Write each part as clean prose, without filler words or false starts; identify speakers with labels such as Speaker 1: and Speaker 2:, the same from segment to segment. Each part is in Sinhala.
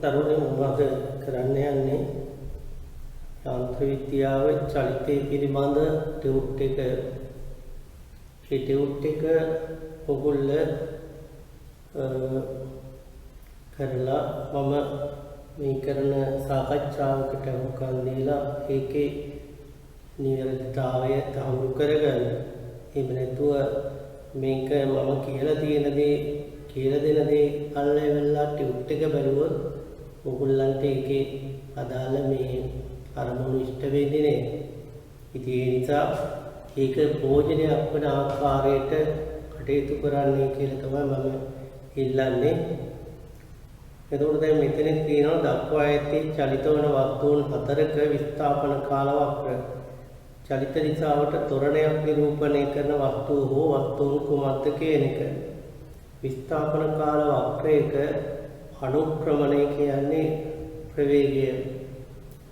Speaker 1: තරුණින් මම කරන්න යන්නේ යාන්ත්‍ර විද්‍යාවේ චලිතය පිළිබඳ ටියුට් එක. ඒ ටියුට් එක ඔගොල්ල කරලා මම මේ කරන සාකච්ඡාවකට උකන් දීලා ඒකේ නිවැරදිතාවය තහවුරු කරගන්න. එහෙම නැතුව මේක මම කියලා තියෙන දේ කියලා දෙන දේ අල්ලේ වෙලා ටියුට් එක බැලුවොත් ඔයගොල්ලන්ට ඒකේ අදාළ මේ අරමුණු ඉෂ්ට වෙන්නේ නැහැ. ඉතින් ඒ නිසා ඒක ප්‍රයෝජනයක් වන ආකාරයට කටයුතු කරන්නේ කියලා තමයි මම ඉල්ලන්නේ. එතකොට දැන් මෙතන තියෙනවා දක්වා ඇති චලිත වන වස්තුන් 4ක විස්ථාපන කාල වක්‍ර. චලිත දිශාවට ත්වරණයක් නිරූපණය කරන වස්තුව හෝ වස්තුන් කුමක්ද කියන එක. විස්ථාපන කාල වක්‍රයක අනුක්‍රමණය කියන්නේ ප්‍රවේගය.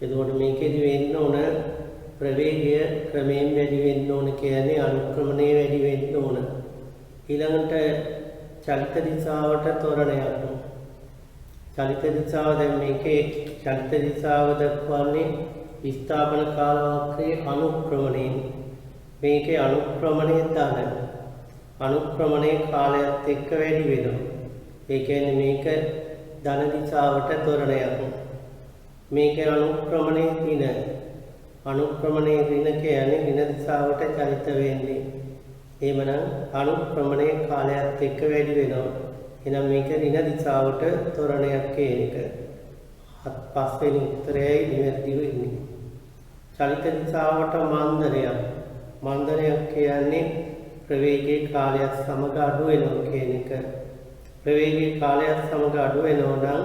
Speaker 1: එතකොට මේකෙදි වෙන්න ඕන ප්‍රවේගය ක්‍රමයෙන් වැඩි වෙන්න ඕන කියන්නේ අනුක්‍රමණය වැඩි වෙන්න ඕන. ඊළඟට චලිත දිශාවට ත්වරණයක්. චලිත දිශාව දැන් මේකේ චලිත දිශාව දක්වන්නේ විස්ථාපන කාල වක්‍රයේ අනුක්‍රමණයෙන්. මේකේ අනුක්‍රමණය ධන. අනුක්‍රමණයේ කාලයත් එක්ක වැඩි වෙනවා. ඒ කියන්නේ මේක ධන දිශාවට ත්වරණයක්. මේකේ අනුක්‍රමණයේ ඍණ. අනුක්‍රමණයේ ඍණ කියන්නේ ඍණ දිශාවට චලිත වෙන්නේ. එහෙමනම් අනුක්‍රමණයේ කාලයත් එක්ක වැඩි වෙනවා. එහෙනම් මේක ඍණ දිශාවට ත්වරණයක් කියන එක. පස්වෙනි උත්තරයයි නිවැරදිව ඉන්නේ. චලිත දිශාවට මන්දනයක්. මන්දනයක් කියන්නේ ප්‍රවේගයේ කාලයත් සමග අඩු වෙනවා කියන එක. ප්‍රවේගයේ කාලයත් සමග අඩු වෙනවා නම්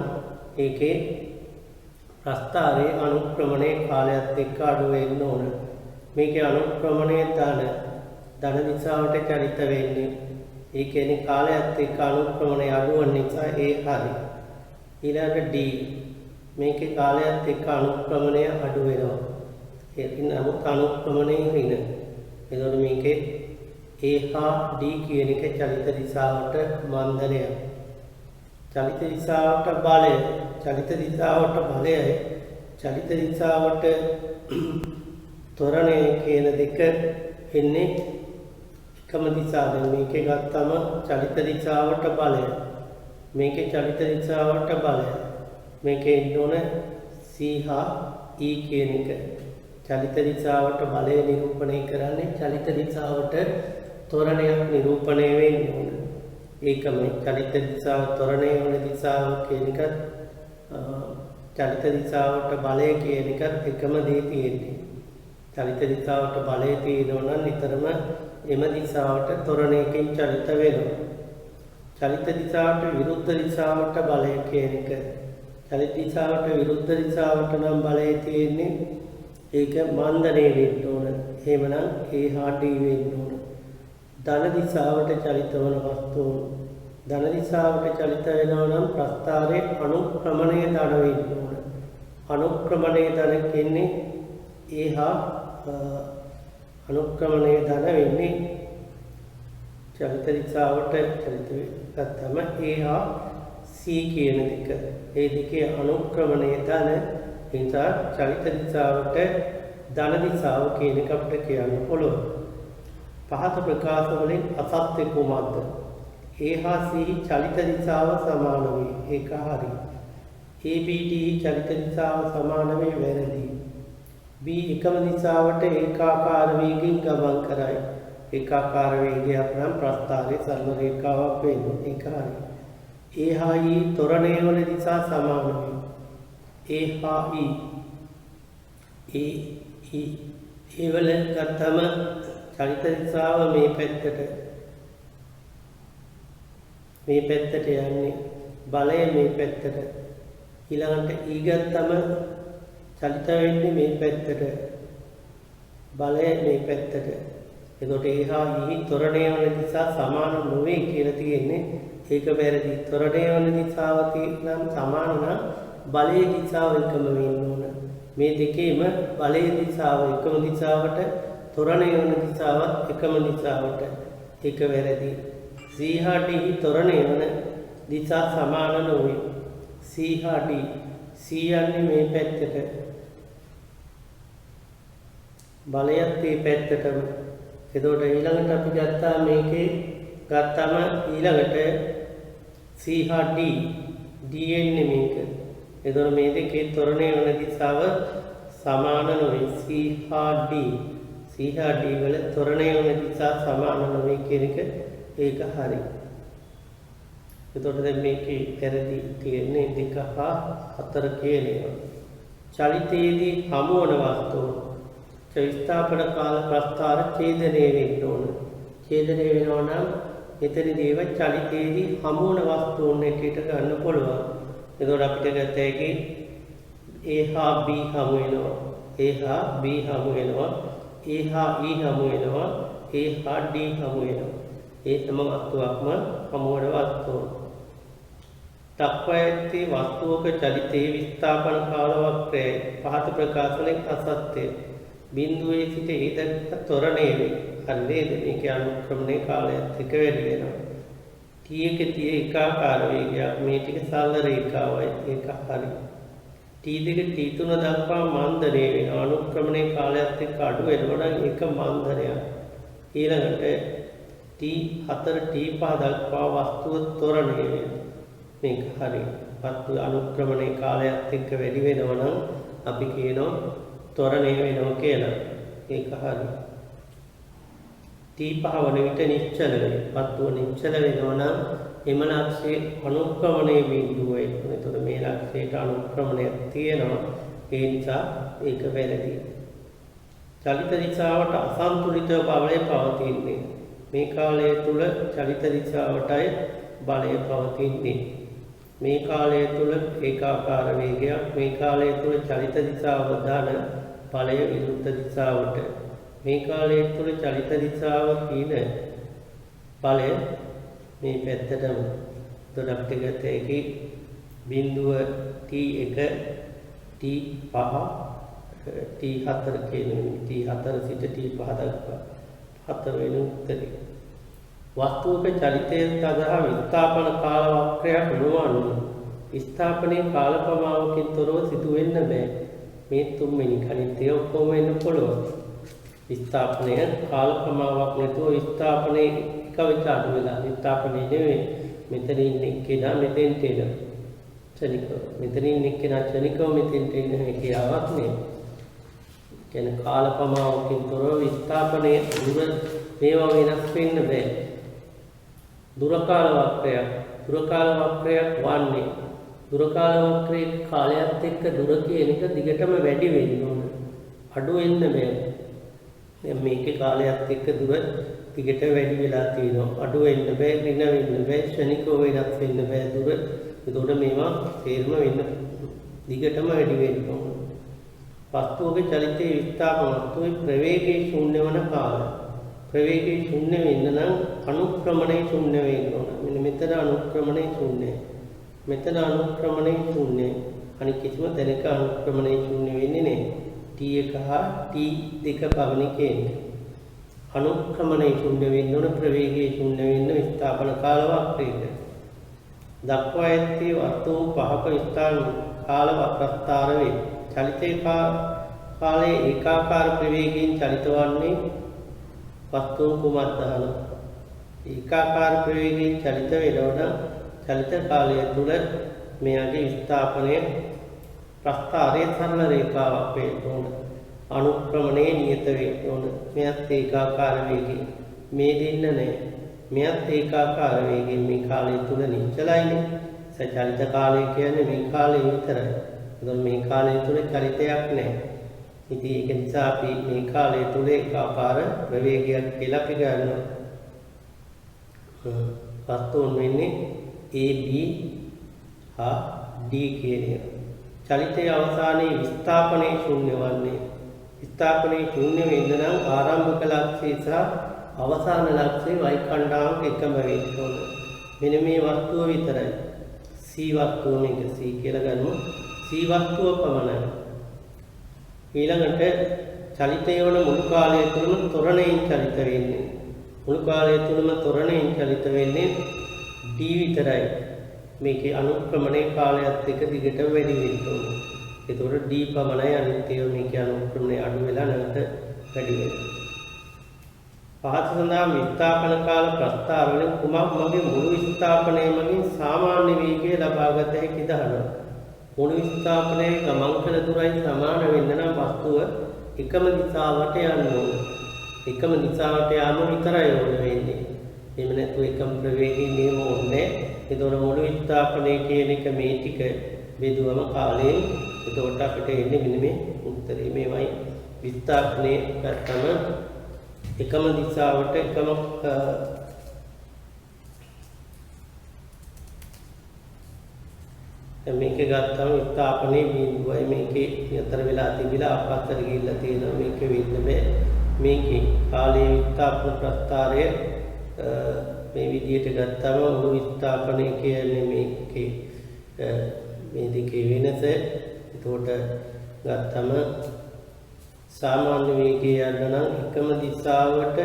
Speaker 1: ඒකේ ප්‍රස්ථාරයේ අනුක්‍රමණයේ කාලයත් එක්ක අඩු වෙන්න ඕන. මේකේ අනුක්‍රමණයේ ධන දිශාවට චලිත වෙන්නේ. ඒ කියන්නේ කාලයත් එක්ක අනුක්‍රමණය අඩු වෙන නිසා ඒ හරි. ඊළඟට D මේකේ කාලයත් එක්ක අනුක්‍රමණය අඩු වෙනවා. ඒකින් අනුක්‍රමණයේ ඍණ. එතකොට මේකේ A හා D කියන එක චලිත දිශාවට මන්දනය. චලිත දිශාවට බලය. චලිත දිශාවට බලයයි චලිත දිශාවට ත්වරණය කියන දෙක එන්නේ එකම දිශාවෙන්. මේකේ ගත්තම චලිත දිශාවට බලය. මේකේ චලිත දිශාවට බලය. මේකේ ඉන්න ඕන C හා E කියන එක. චලිත දිශාවට බලය නිරූපණය කරන්නේ චලිත දිශාවට ත්වරණයක් නිරූපණය වෙන්න ඕන. ඒකම චලිත දිශාව ත්වරණය වන දිශාව කියන එකත් චලිත දිශාවට බලය කියන එකත් එකම දේ තියෙන්නේ. චලිත දිශාවට බලය තියෙනවා නම් නිතරම එම දිශාවට ත්වරණයකින් චලිත වෙනවා. චලිත දිශාවට විරුද්ධ දිශාවට බලය කියන එක. චලිත දිශාවට විරුද්ධ දිශාවට නම් බලය තියෙන්නේ ඒක මන්දනය වෙන්න ඕන. එහෙමනම් A හා D වෙන්න ඕන. ධන දිශාවට චලිත වන වස්තුන් ධන දිශාවට චලිත වෙනවා නම් ප්‍රස්ථාරයේ අනුක්‍රමණය ධන වෙන්න ඕන. අනුක්‍රමණය ධන කියන්නේ A හා අනුක්‍රමණය ධන වෙන්නේ චලිත දිශාවට චලිත ගත්තම A හා C කියන දෙක. ඒ දෙකේ අනුක්‍රමණය ධන නිසා චලිත දිශාවට ධන දිශාව කියන එක අපිට කියන්න පුළුවන්. පහත ප්‍රකාශ වලින් අසත්‍ය කුමක්ද? A හා C චලිත දිශාව සමාන වේ. ඒක හරි. A B D චලිත දිශාව සමාන වේ වැරදි. B එකම දිශාවට ඒකාකාර වේගයෙන් ගමන් කරයි. ඒකාකාර වේගයක් නම් ප්‍රස්ථාරයේ සරල රේඛාවක් වෙනවා. ඒක හරි. A හා E ත්වරණය වන දිශා සමාන වේ. A හා E ඒ වල ගත්තම චලිත දිශාව මේ පැත්තට යන්නේ. බලය මේ පැත්තට. ඊළඟට E ගත්තම චලිත වෙන්නේ මේ පැත්තට. බලය මේ පැත්තට. එතකොට A හා E ත්වරණය වන දිශා සමාන නොවේ කියලා තියෙන්නේ. ඒක වැරදි. ත්වරණය වන දිශාව නම් සමාන නම් බලයේ දිශාව එකම වෙන්න ඕන. මේ දෙකේම බලයේ දිශාව එකම දිශාවට ත්වරණය වන දිශාවත් එකම දිශාවට. ඒක වැරදි. C හා D ත්වරණය වන දිශා සමාන නොවේ. C හා D. C යන්නේ මේ පැත්තට. බලයත් මේ පැත්තටම. එතකොට ඊළඟට අපි ගත්තා මේකේ ගත්තම ඊළඟට C හා D. D එන්නේ මේක. එතකොට මේ දෙකේ ත්වරණය වන දිශාව සමාන නොවේ. C හා D. C හා D වල ත්වරණය වන දිශා සමාන නොවේ කියන එක ඒක හරි. එතකොට දැන් මේකේ පෙරදි තියෙන්නේ 2 හා 4 කියන ඒවා. චලිතයේදී හමු වන වස්තුව විස්ථාපන කාල ප්‍රස්ථාර ඡේදනය වෙන්න ඕන. ඡේදනය වෙනවා නම් එතනදී ඒවා චලිතයේදී හමු වන වස්තුන් හැටියට ගන්න පුළුවන්. එතකොට අපිට ගත හැකි A හා B හමු වෙනවා. A හා B හමු වෙනවා. A හා E හමු වෙනවා. A හා D හමු වෙනවා. ඒ තම වස්තුවක්ම හමු වන වස්තුව. දක්වා ඇත්තේ වස්තුවක චලිතයේ විස්ථාපන කාල වක්‍රයයි. පහත ප්‍රකාශනයේ අසත්‍යය. බිඳුවේ සිට ඒ දක්වා ත්වරණය වේ. හරි නේද? මේකේ අනුක්‍රමණයේ කාලයත් එක්ක වැඩි වෙනවා. T එකේ තියෙන ඒකාකාර වේගයක් මේ ටික සරල රේඛාවයි. ඒක හරි. T2 T3 දක්වා මන්දණය වෙනවා. අනුක්‍රමණයේ කාලයත් එක්ක අඩු වෙනවා නම් ඒක මන්දනයක්. ඊළඟට T4 T5 දක්වා වස්තුව ත්වරණය වෙනවා. මේක හරි. වස්තු අනුක්‍රමණයේ කාලයත් එක්ක වැඩි වෙනවා නම් අපි කියනවා ත්වරණය වෙනවා කියලා. ඒක හරි. T5 වන විට නිශ්චල වේ. වස්තුව නිශ්චල වෙනවා නම් එම ලක්ෂයේ අනුක්‍රමණයේ බිඳුව එනවා. එතකොට මේ ලක්ෂයට අනුක්‍රමණයක් තියෙනවා. ඒ නිසා ඒක වැරදි. චලිත දිශාවට අසන්තුලිත බලය පවතින්නේ. මේ කාලය තුල චලිත දිශාවටයි බලය පවතින්නේ. මේ කාලය තුල ඒකාකාර වේගයක්, මේ කාලය තුල චලිත දිශාව දාන බලය විරුද්ධ දිශාවට. මේ කාලය තුල චලිත දිශාව කියන බලය මේ පැත්තටම. එතකොට අපිට ගත හැකි බිඳුව T1 T5 T4 කියන T4 සිට T5 දක්වා 4 වෙනි උත්තරේ. වස්තුවක චලිතය සඳහා විස්ථාපන කාල වක්‍රයක් නොවන්නේ. විස්ථාපනයේ කාල ප්‍රමාණයකින් තොරව සිදු වෙන්න බෑ. මේ තුන්වෙනි කණිතය ඔක්කොම වෙන්න පුළුවන්. විස්ථාපනය කාල ප්‍රමාණයක් නැතුව විස්ථාපනයේ එක විට අඩු වෙලා විස්ථාපනයේ නෙවෙයි. මෙතන ඉන්නේ කෙනා මෙතෙන්ට එන. ක්ෂණිකව. මෙතන ඉන්නේ කෙනා ක්ෂණිකව මෙතෙන්ට එන හැකියාවක් නේ. කියන්නේ කාල ප්‍රමාණයකින් තොරව විස්ථාපනයේ දුර මේවා වෙනස් වෙන්න බෑ. දුරකාල වක්‍රයක් වන්නේ දුරකාල වක්‍රයේ කාලයත් එක්ක දුර කියන එක දිගටම වැඩි වෙන්න ඕන. අඩු වෙන්න බෑ. දැන් මේකේ කාලයත් එක්ක දුර දිගට වැඩි වෙලා තියෙනවා. අඩු වෙන්න බෑ, ඍණ වෙන්න බෑ, ක්ෂණිකව වෙනස් වෙන්න බෑ දුර. ඒතකොට මේවා තේරුම වෙන්න දිගටම වැඩි වෙන්න ඕන. වස්තුවක චලිතයේ විස්ථාපන වස්තුවේ ප්‍රවේගයේ ශූන්‍ය වන කාලය. ප්‍රවේගයේ ශූන්‍ය වෙන්න නම් අනුක්‍රමණයේ ශූන්‍ය වෙන්න ඕන. මෙන්න මෙතන අනුක්‍රමණයේ ශූන්‍යයි. මෙතන අනුක්‍රමණයේ ශූන්‍යයි. අනිත් කිසිම තැනක අනුක්‍රමණයේ ශූන්‍ය වෙන්නේ නැහැ. T1 හා T2 පමණ කියන්නේ. අනුක්‍රමණයේ ශූන්‍ය වෙන්න ඕන, ප්‍රවේගයේ ශූන්‍ය වෙන්න විස්ථාපන කාල වක්‍රයක. දක්වා ඇත්තේ වස්තු පහක විස්ථාන කාල වක්‍රස්ථාර වේ. චලිතේ කාලයේ ඒකාකාර ප්‍රවේගයෙන් චලිත වන්නේ වස්තු කුමක්ද අහන. ඒකාකාර ප්‍රවේගයෙන් චලිත වෙනවනම් චලිත කාලය තුල මෙයාගේ විස්ථාපනය ප්‍රස්ථාරයේ සරල රේඛාවක් වෙන්න ඕන. අනුක්‍රමණයේ නියත වෙන්න ඕන. මෙයත් ඒකාකාර වේගයෙන්. මේ දෙන්න නැහැ. මෙයත් ඒකාකාර වේගයෙන් මේ කාලය තුල නිශ්චලයිනේ. සචලිත කාලය කියන්නේ මේ කාලය විතරයි. එතකොට මේ කාලය තුල චලිතයක් නැහැ. ඉතින් ඒක නිසා අපි මේ කාලය තුල ඒකාකාර ප්‍රවේගයක් කියලා අපි ගන්නවා. වස්තුන් වෙන්නේ A B හා D කියන එක. චලිතයේ අවසානයේ විස්ථාපනයේ ශූන්‍ය වන්නේ. විස්ථාපනයේ ශූන්‍ය වෙන්න නම් ආරම්භක ලක්ෂය සහ අවසාන ලක්ෂයේ y කණ්ඩායම එකම වෙන්න ඕන. මෙන්න මේ වස්තුව විතරයි. C වස්තුව මේක C කියලා ගන්නමු. C වස්තුව පමණයි. ඊළඟට චලිතය වන මුළු කාලය තුළම ත්වරණයෙන් චලිත වෙන්නේ. මුළු කාලය තුළම ත්වරණයෙන් චලිත වෙන්නේ D විතරයි. මේකේ අනුක්‍රමණයේ කාලයත් එක්ක දිගටම වැඩි වෙන්න ඕනේ. ඒතකොට d පමණයි අනිත් ඒවා මේකේ අනුක්‍රමණය අඩු වෙලා නැවත වැඩි වෙනවා. පහත සඳහා විස්ථාපන කාල ප්‍රස්ථාර වලින් කුමක් මගේ මුළු විස්ථාපනය මගින් සාමාන්‍ය වේගය ලබාගත හැකිද අහනවා. මුළු විස්ථාපනයේ ගමන් කළ දුරයි සමාන වෙන්න නම් වස්තුව එකම දිශාවට යන්න ඕන. එකම දිශාවට යාම විතරයි ඕන වෙන්නේ. එහෙම නැත්නම් එකම ප්‍රවේගයෙන් නියම ඕනේ. ඒතකොට මුළු විස්ථාපනයේ කියන එක මේ ටික බෙදුවම කාලයෙන් එතකොට අපිට එන්නේ මෙන්න මේ උත්තරේ. මේවයි විස්ථාපනයේ ගත්තම එකම දිශාවට එකම මේක ගත්තම විස්ථාපනයේ බිඳුවයි මේකේ අතර වෙලා තිබිලා අපත්තර ගිහිල්ලා තියෙනවා. මේක වෙන්න බෑ. මේකේ කාලයේ විස්ථාපන ප්‍රස්ථාරය මේ විදිහට ගත්තම මුළු විස්ථාපනය කියන්නේ මේකේ මේ දෙකේ වෙනස. එතකොට ගත්තම සාමාන්‍ය වේගය යන්න නම් එකම දිශාවට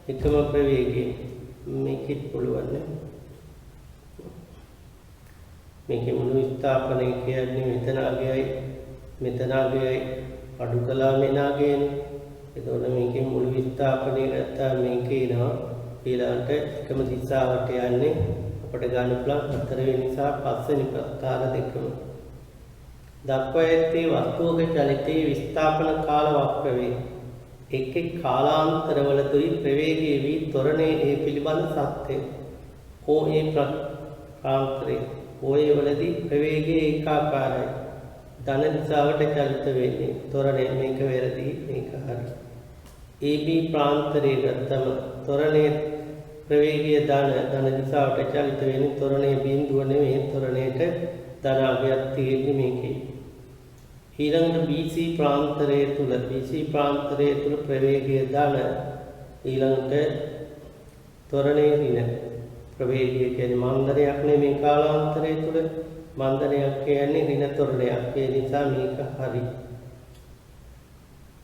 Speaker 1: එකම ප්‍රවේගයෙන් මේකෙත් පුළුවන් නේ. මේකේ මුළු විස්ථාපනය කියන්නේ මෙතන අගයයි අඩු කළා මෙන අගයනේ. එතකොට මේකේ මුළු විස්ථාපනය ගත්තා මේකේ එනවා ඊළඟට එකම දිශාවට යන්නේ අපිට ගන්න පුළුවන් 4 වෙනි සහ 5 වෙනි ප්‍රස්ථාර දෙකම. දක්වා ඇත්තේ වස්තුවක චලිතයේ විස්ථාපන කාල වක්‍ර වේ. එක් කාලාන්තරවලදී ප්‍රවේගී වී ත්වරණයේ ඒ පිළිබඳ සත්‍යය. ඒ ප්‍රාන්තරේ ඔය වලදී ප්‍රවේගයේ ඒකාකාරයි. ධන දිශාවට චලිත වෙන්නේ. ත්වරණය මේක වැරදි මේක හරි. AB ප්‍රාන්තරයේ ගත්තම ත්වරණයේ ප්‍රවේගය ධන දිශාවට චලිත වෙන්නේ. ත්වරණයේ බිඳුව නෙමෙයි ත්වරණයට ධන අගයක් තියෙන්නේ මේකේ. ඊළඟට BC ප්‍රාන්තරයේ තුල ප්‍රවේගය ධන ඊළඟට ත්වරණයේ ඍණ ප්‍රවේගය කියන්නේ මන්දරයක් නෙමෙයි කාලාන්තරයේ තුල මන්දරයක් කියන්නේ ඍණ ත්වරණයක්. ඒ නිසා මේක හරි.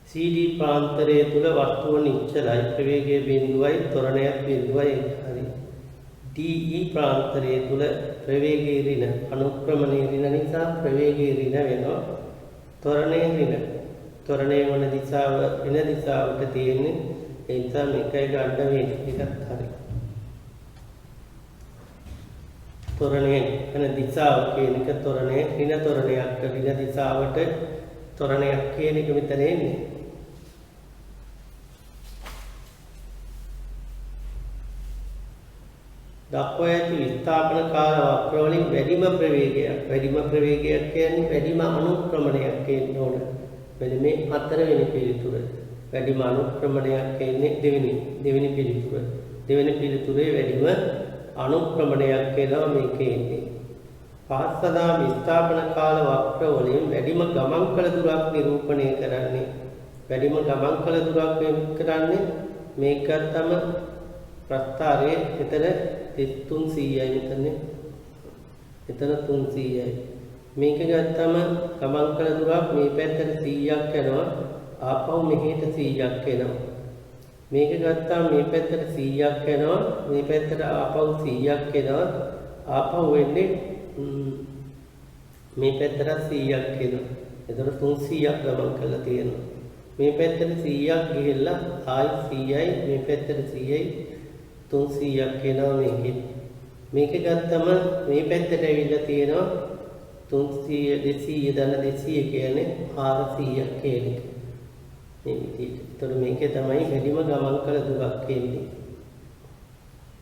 Speaker 1: CD ප්‍රාන්තරයේ තුල වස්තුව නිශ්චලයි ප්‍රවේගය බිඳුවයි ත්වරණයක් බිඳුවයි හරි. DE ප්‍රාන්තරයේ තුල ප්‍රවේගයේ ඍණ අනුක්‍රමණයේ ඍණ නිසා ප්‍රවේගයේ ඍණ වෙනවා. ත්වරණයේ ඍණ ත්වරණයේ වන දිශාව ඍණ දිශාවට තියෙන්නේ. ඒ නිසා මේකයි ගන්න වෙන්නේ. ඒකත් හරි. ත්වරණයේ වෙන දිශාව කියන එක ත්වරණයේ ඍණ ත්වරණයක් ඍණ දිශාවට ත්වරණයක් කියන එක මෙතන එන්නේ. දක්වා ඇති විස්ථාපන කාල වක්‍ර වලින් වැඩිම ප්‍රවේගයක් කියන්නේ වැඩිම අනුක්‍රමණයක් කියන ඕන. මෙන්න මේ 4 වෙනි පිළිතුර. වැඩිම අනුක්‍රමණයක් කියන්නේ දෙවෙනි පිළිතුර. දෙවෙනි පිළිතුරේ වැඩිම අනුක්‍රමණයක් කියලා මේකේ ඉන්නේ. පහස්සදා විස්ථාපන කාල වක්‍ර වලින් වැඩිම ගමන් කළ දුරක් නිරූපණය කරන්නේ. වැඩිම ගමන් කළ දුරක් කරන්නේ මේක තම ප්‍රස්ථාරයේ එතන 300යි මෙතන 300යි. මේක ගත්තම ගමන් කළ දුරක් මේ පැත්තට 100ක් යනවා ආපහු මෙහෙට 100ක් එනවා. මේක ගත්තාම මේ පැත්තට 100ක් යනවා මේ පැත්තට ආපහු 100ක් එනවා ආපහු වෙන්නේ මේ පැත්තට 100ක් එනවා. එතකොට 300ක් ගමන් කරලා තියෙනවා. මේ පැත්තට 100ක් ගිහිල්ලා ආයි 100යි මේ පැත්තට 100යි 300ක් එනවා මේකෙන්. මේක ගත්තම මේ පැත්තට ඇවිල්ලා තියෙනවා 300 200 දන 200 කියන්නේ 400ක් කියන එක. මේ විදිහට. එතකොට මේකේ තමයි වැඩිම ගමන් කළ දුරක් එන්නේ.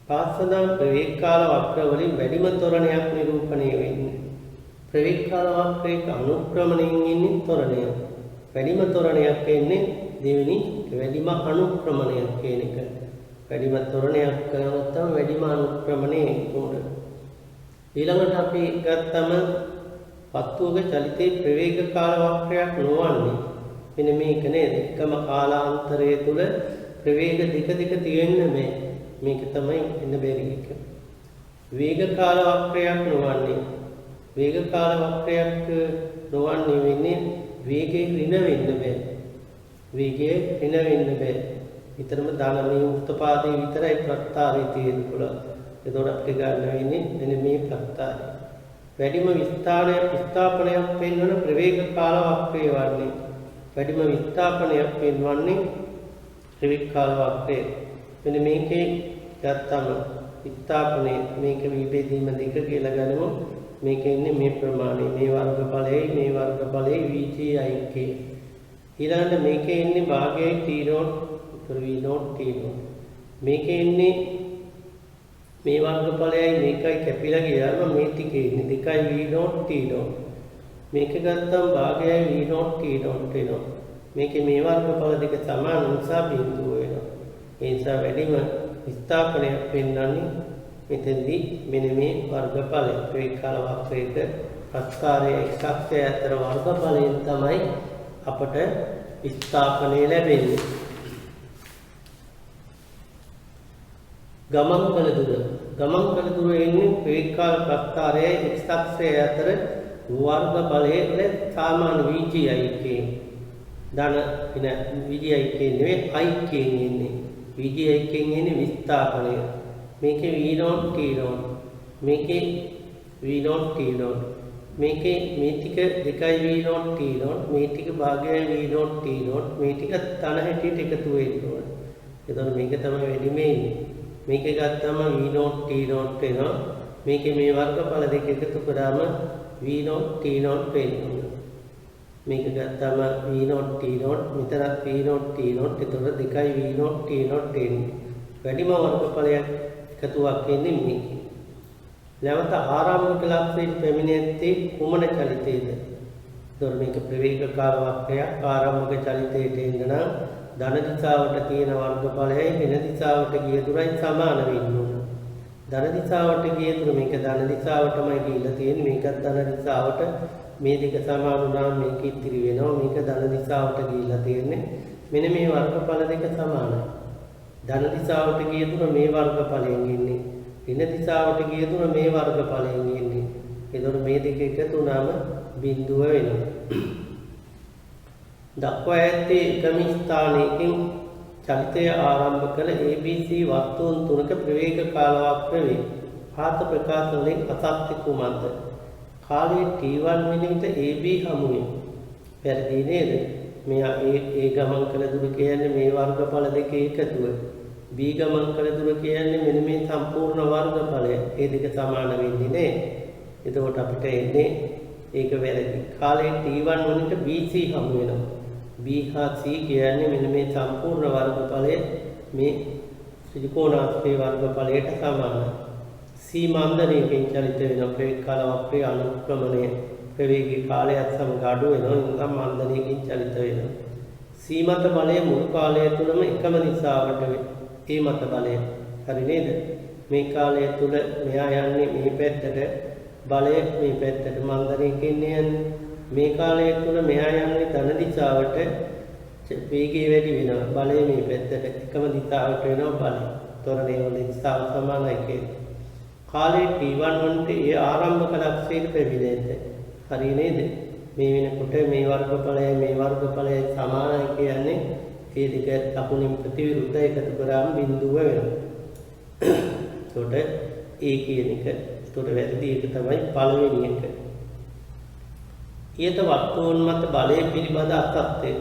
Speaker 1: පාස්සදා ප්‍රවේග කාල වක්‍ර වලින් වැඩිම ත්වරණයක් නිරූපණය වෙන්නේ. ප්‍රවේග කාල වක්‍රයක අනුක්‍රමණයෙන් ඉන්නේ ත්වරණය. වැඩිම ත්වරණයක් එන්නේ දෙවෙනි වැඩිම අනුක්‍රමණයක් කියන එක. වැඩිම ත්වරණයක් කරනොත් තමයි වැඩිම අනුක්‍රමණය උන. ඊළඟට අපි ගත්තම වස්තුවක චලිතේ ප්‍රවේග කාල වක්‍රයක් නොවන්නේ. මෙන්න මේක නේද? එකම කාලාන්තරය තුල ප්‍රවේග දෙක තියෙන්න බෑ. මේක තමයි එන්න බැරි එක. වේග කාල වක්‍රයක් නොවන්නේ. වේග කාල වක්‍රයක් නොවන්නේ වෙන්නේ වේගයේ ඍණ වෙන්න බෑ. වේගයේ ඍණ වෙන්න බෑ. විතරම දානමය උත්පාදේ විතරයි ප්‍රත්‍යාරය තියෙන්න පුළුවන්. එතකොට අපිට ගන්න වෙන්නේ මෙන්න මේ ප්‍රත්‍යාරය. වැඩිම විස්ථාපනයක් පෙන්වන ප්‍රවේග කාල වක්‍රය වන්නේ. වැඩිම විස්ථාපනයක් පෙන්වන්නේ ප්‍රවේග කාල වක්‍රය. මෙන්න මේකේ ගත්තම විස්ථාපනය මේක විභේදීම දෙක කියලා ගනිමු. මේකේ ඉන්නේ මේ ප්‍රමාණය මේ වර්ගඵලයේ VGIK. ඊළඟට මේකේ ඉන්නේ භාගයයි T0 V0 T0. මේකේ ඉන්නේ මේ වර්ගඵලයයි මේකයි කැපිලා ගියාම මේ ටිකේ ඉන්නේ 2යි V0 T0. මේක ගත්තම භාගයයි V0 T0 වෙනවා. මේකේ මේ වර්ගඵල දෙක සමාන නිසා බිඳුව වෙනවා. ඒ නිසා වැඩිම විස්ථාපනයක් පෙන්වන්නේ මෙතෙන්දී මෙන්න මේ වර්ගඵලය. ප්‍රවේග කාල වක්‍රයක ප්‍රස්ථාරයේ එක්සක්ෂය අතර වර්ගඵලයෙන් තමයි අපට විස්ථාපනය ලැබෙන්නේ. ගමන් කළ දුර එන්නේ ප්‍රවේග කාල ප්‍රස්ථාරයේ එක්සක්ෂය අතර වර්ගඵලයේ සාමාන්‍ය VGIK ධන ඉන VGIK නෙවෙයි IK ඉන්නේ. VGIK ඉන්නේ විස්ථාපනය. මේකේ V0 T0 මේකේ V0 T0 මේකේ මේ ටික 2යි V0 T0 මේ ටික භාගයයි V0 T0 මේ ටික තන හැටියට එකතු වෙන්න ඕනේ. එතකොට මේක තමයි වැඩිම ඉන්නේ. මේක ගත්තම V0 T0 වෙනවා. මේකේ මේ වර්ගඵල දෙක එකතු කරාම V0 T0 වෙනවා. මේක ගත්තම V0 T0 මෙතනත් V0 T0 එතකොට 2යි V0 T0 වෙන්නේ. වැඩිම වර්ගඵලයක් එකතුවක් එන්නේ මේකේ. නැවත ආරම්භක ලක්ෂයට පැමිණෙද්දී කුමන චලිතයේද? එතකොට මේක ප්‍රවේග කාල වක්‍රයක්. ආරම්භක චලිතයට එන්න නම් ධන දිශාවට තියෙන වර්ගඵලයයි ඍණ දිශාවට ගිය දුරයි සමාන වෙන්න ඕන. ධන දිශාවට ගිය දුර මේක ධන දිශාවටමයි ගිහිල්ලා තියෙන්නේ. මේකත් ධන දිශාවට මේ දෙක සමාන වුණාම මේක ඉතිරි වෙනවා. මේක ධන දිශාවට ගිහිල්ලා තියෙන්නේ. මෙන්න මේ වර්ගඵල දෙක සමානයි. ධන දිශාවට ගිය දුර මේ වර්ගඵලයෙන් ඉන්නේ. ඍණ දිශාවට ගිය දුර මේ වර්ගඵලයෙන් ඉන්නේ. එතකොට මේ දෙක එකතු වුණාම බිඳුව වෙනවා. දක්වා ඇත්තේ එකම ස්ථානයකින් චලිතය ආරම්භ කළ ABC වස්තුන් තුනක ප්‍රවේග කාල වක්‍ර වේ. පාත ප්‍රකාශ වලින් අසත්‍ය කුමක්ද? කාලයේ T1 වෙන විට AB හමු වේ. වැරදි නේද? මෙයා A ගමන් කළ දුර කියන්නේ මේ වර්ගඵල දෙකේ එකතුව. B ගමන් කළ දුර කියන්නේ මෙන්න මේ සම්පූර්ණ වර්ගඵලය. මේ දෙක සමාන වෙන්නේ නේ. එතකොට අපිට එන්නේ ඒක වැරදි. කාලයේ T1 වලින්ට BC හමු වෙනවා. B හා C කියන්නේ මෙන්න මේ සම්පූර්ණ වර්ගඵලය මේ ත්‍රිකෝණාත්මක වර්ගඵලයට සමානයි. C මන්දණයකින් චලිත වෙන ප්‍රවේග කාල වක්‍රයේ අනුක්‍රමණය ප්‍රවේගී කාලයත් සමග අඩු වෙනවා. නිකම් මන්දණයකින් චලිත වෙනවා. C මත බලය මුළු කාලය තුලම එකම දිශාවට වේ. A මත බලය. හරි නේද? මේ කාලය තුල මෙයා යන්නේ මේ පැත්තට බලය මේ පැත්තට මන්දණයකින් යන්නේ. මේ කාලය තුල මෙයා යන්නේ ධන දිශාවට වේගය වැඩි වෙනවා. බලය මේ පැත්තට එකම දිශාවට වෙනවා බලය. තොරණේ වල දිශාව සමානයි කියන්නේ. කාලයේ T1 වන්ට ඒ ආරම්භක ලක්ෂයට පැමිණෙන්නේ. හරි නේද? මේ වෙනකොට මේ වර්ගඵලය සමානයි කියන්නේ ඒ දෙක ලකුණින් ප්‍රතිවිරුද්ධ එකතු කරාම බිඳුව වෙනවා. එතකොට A කියන එක එතකොට වැරදි එක තමයි පළවෙනි එක. ඊට වස්තුන් මත බලය පිළිබඳ අර්ථය.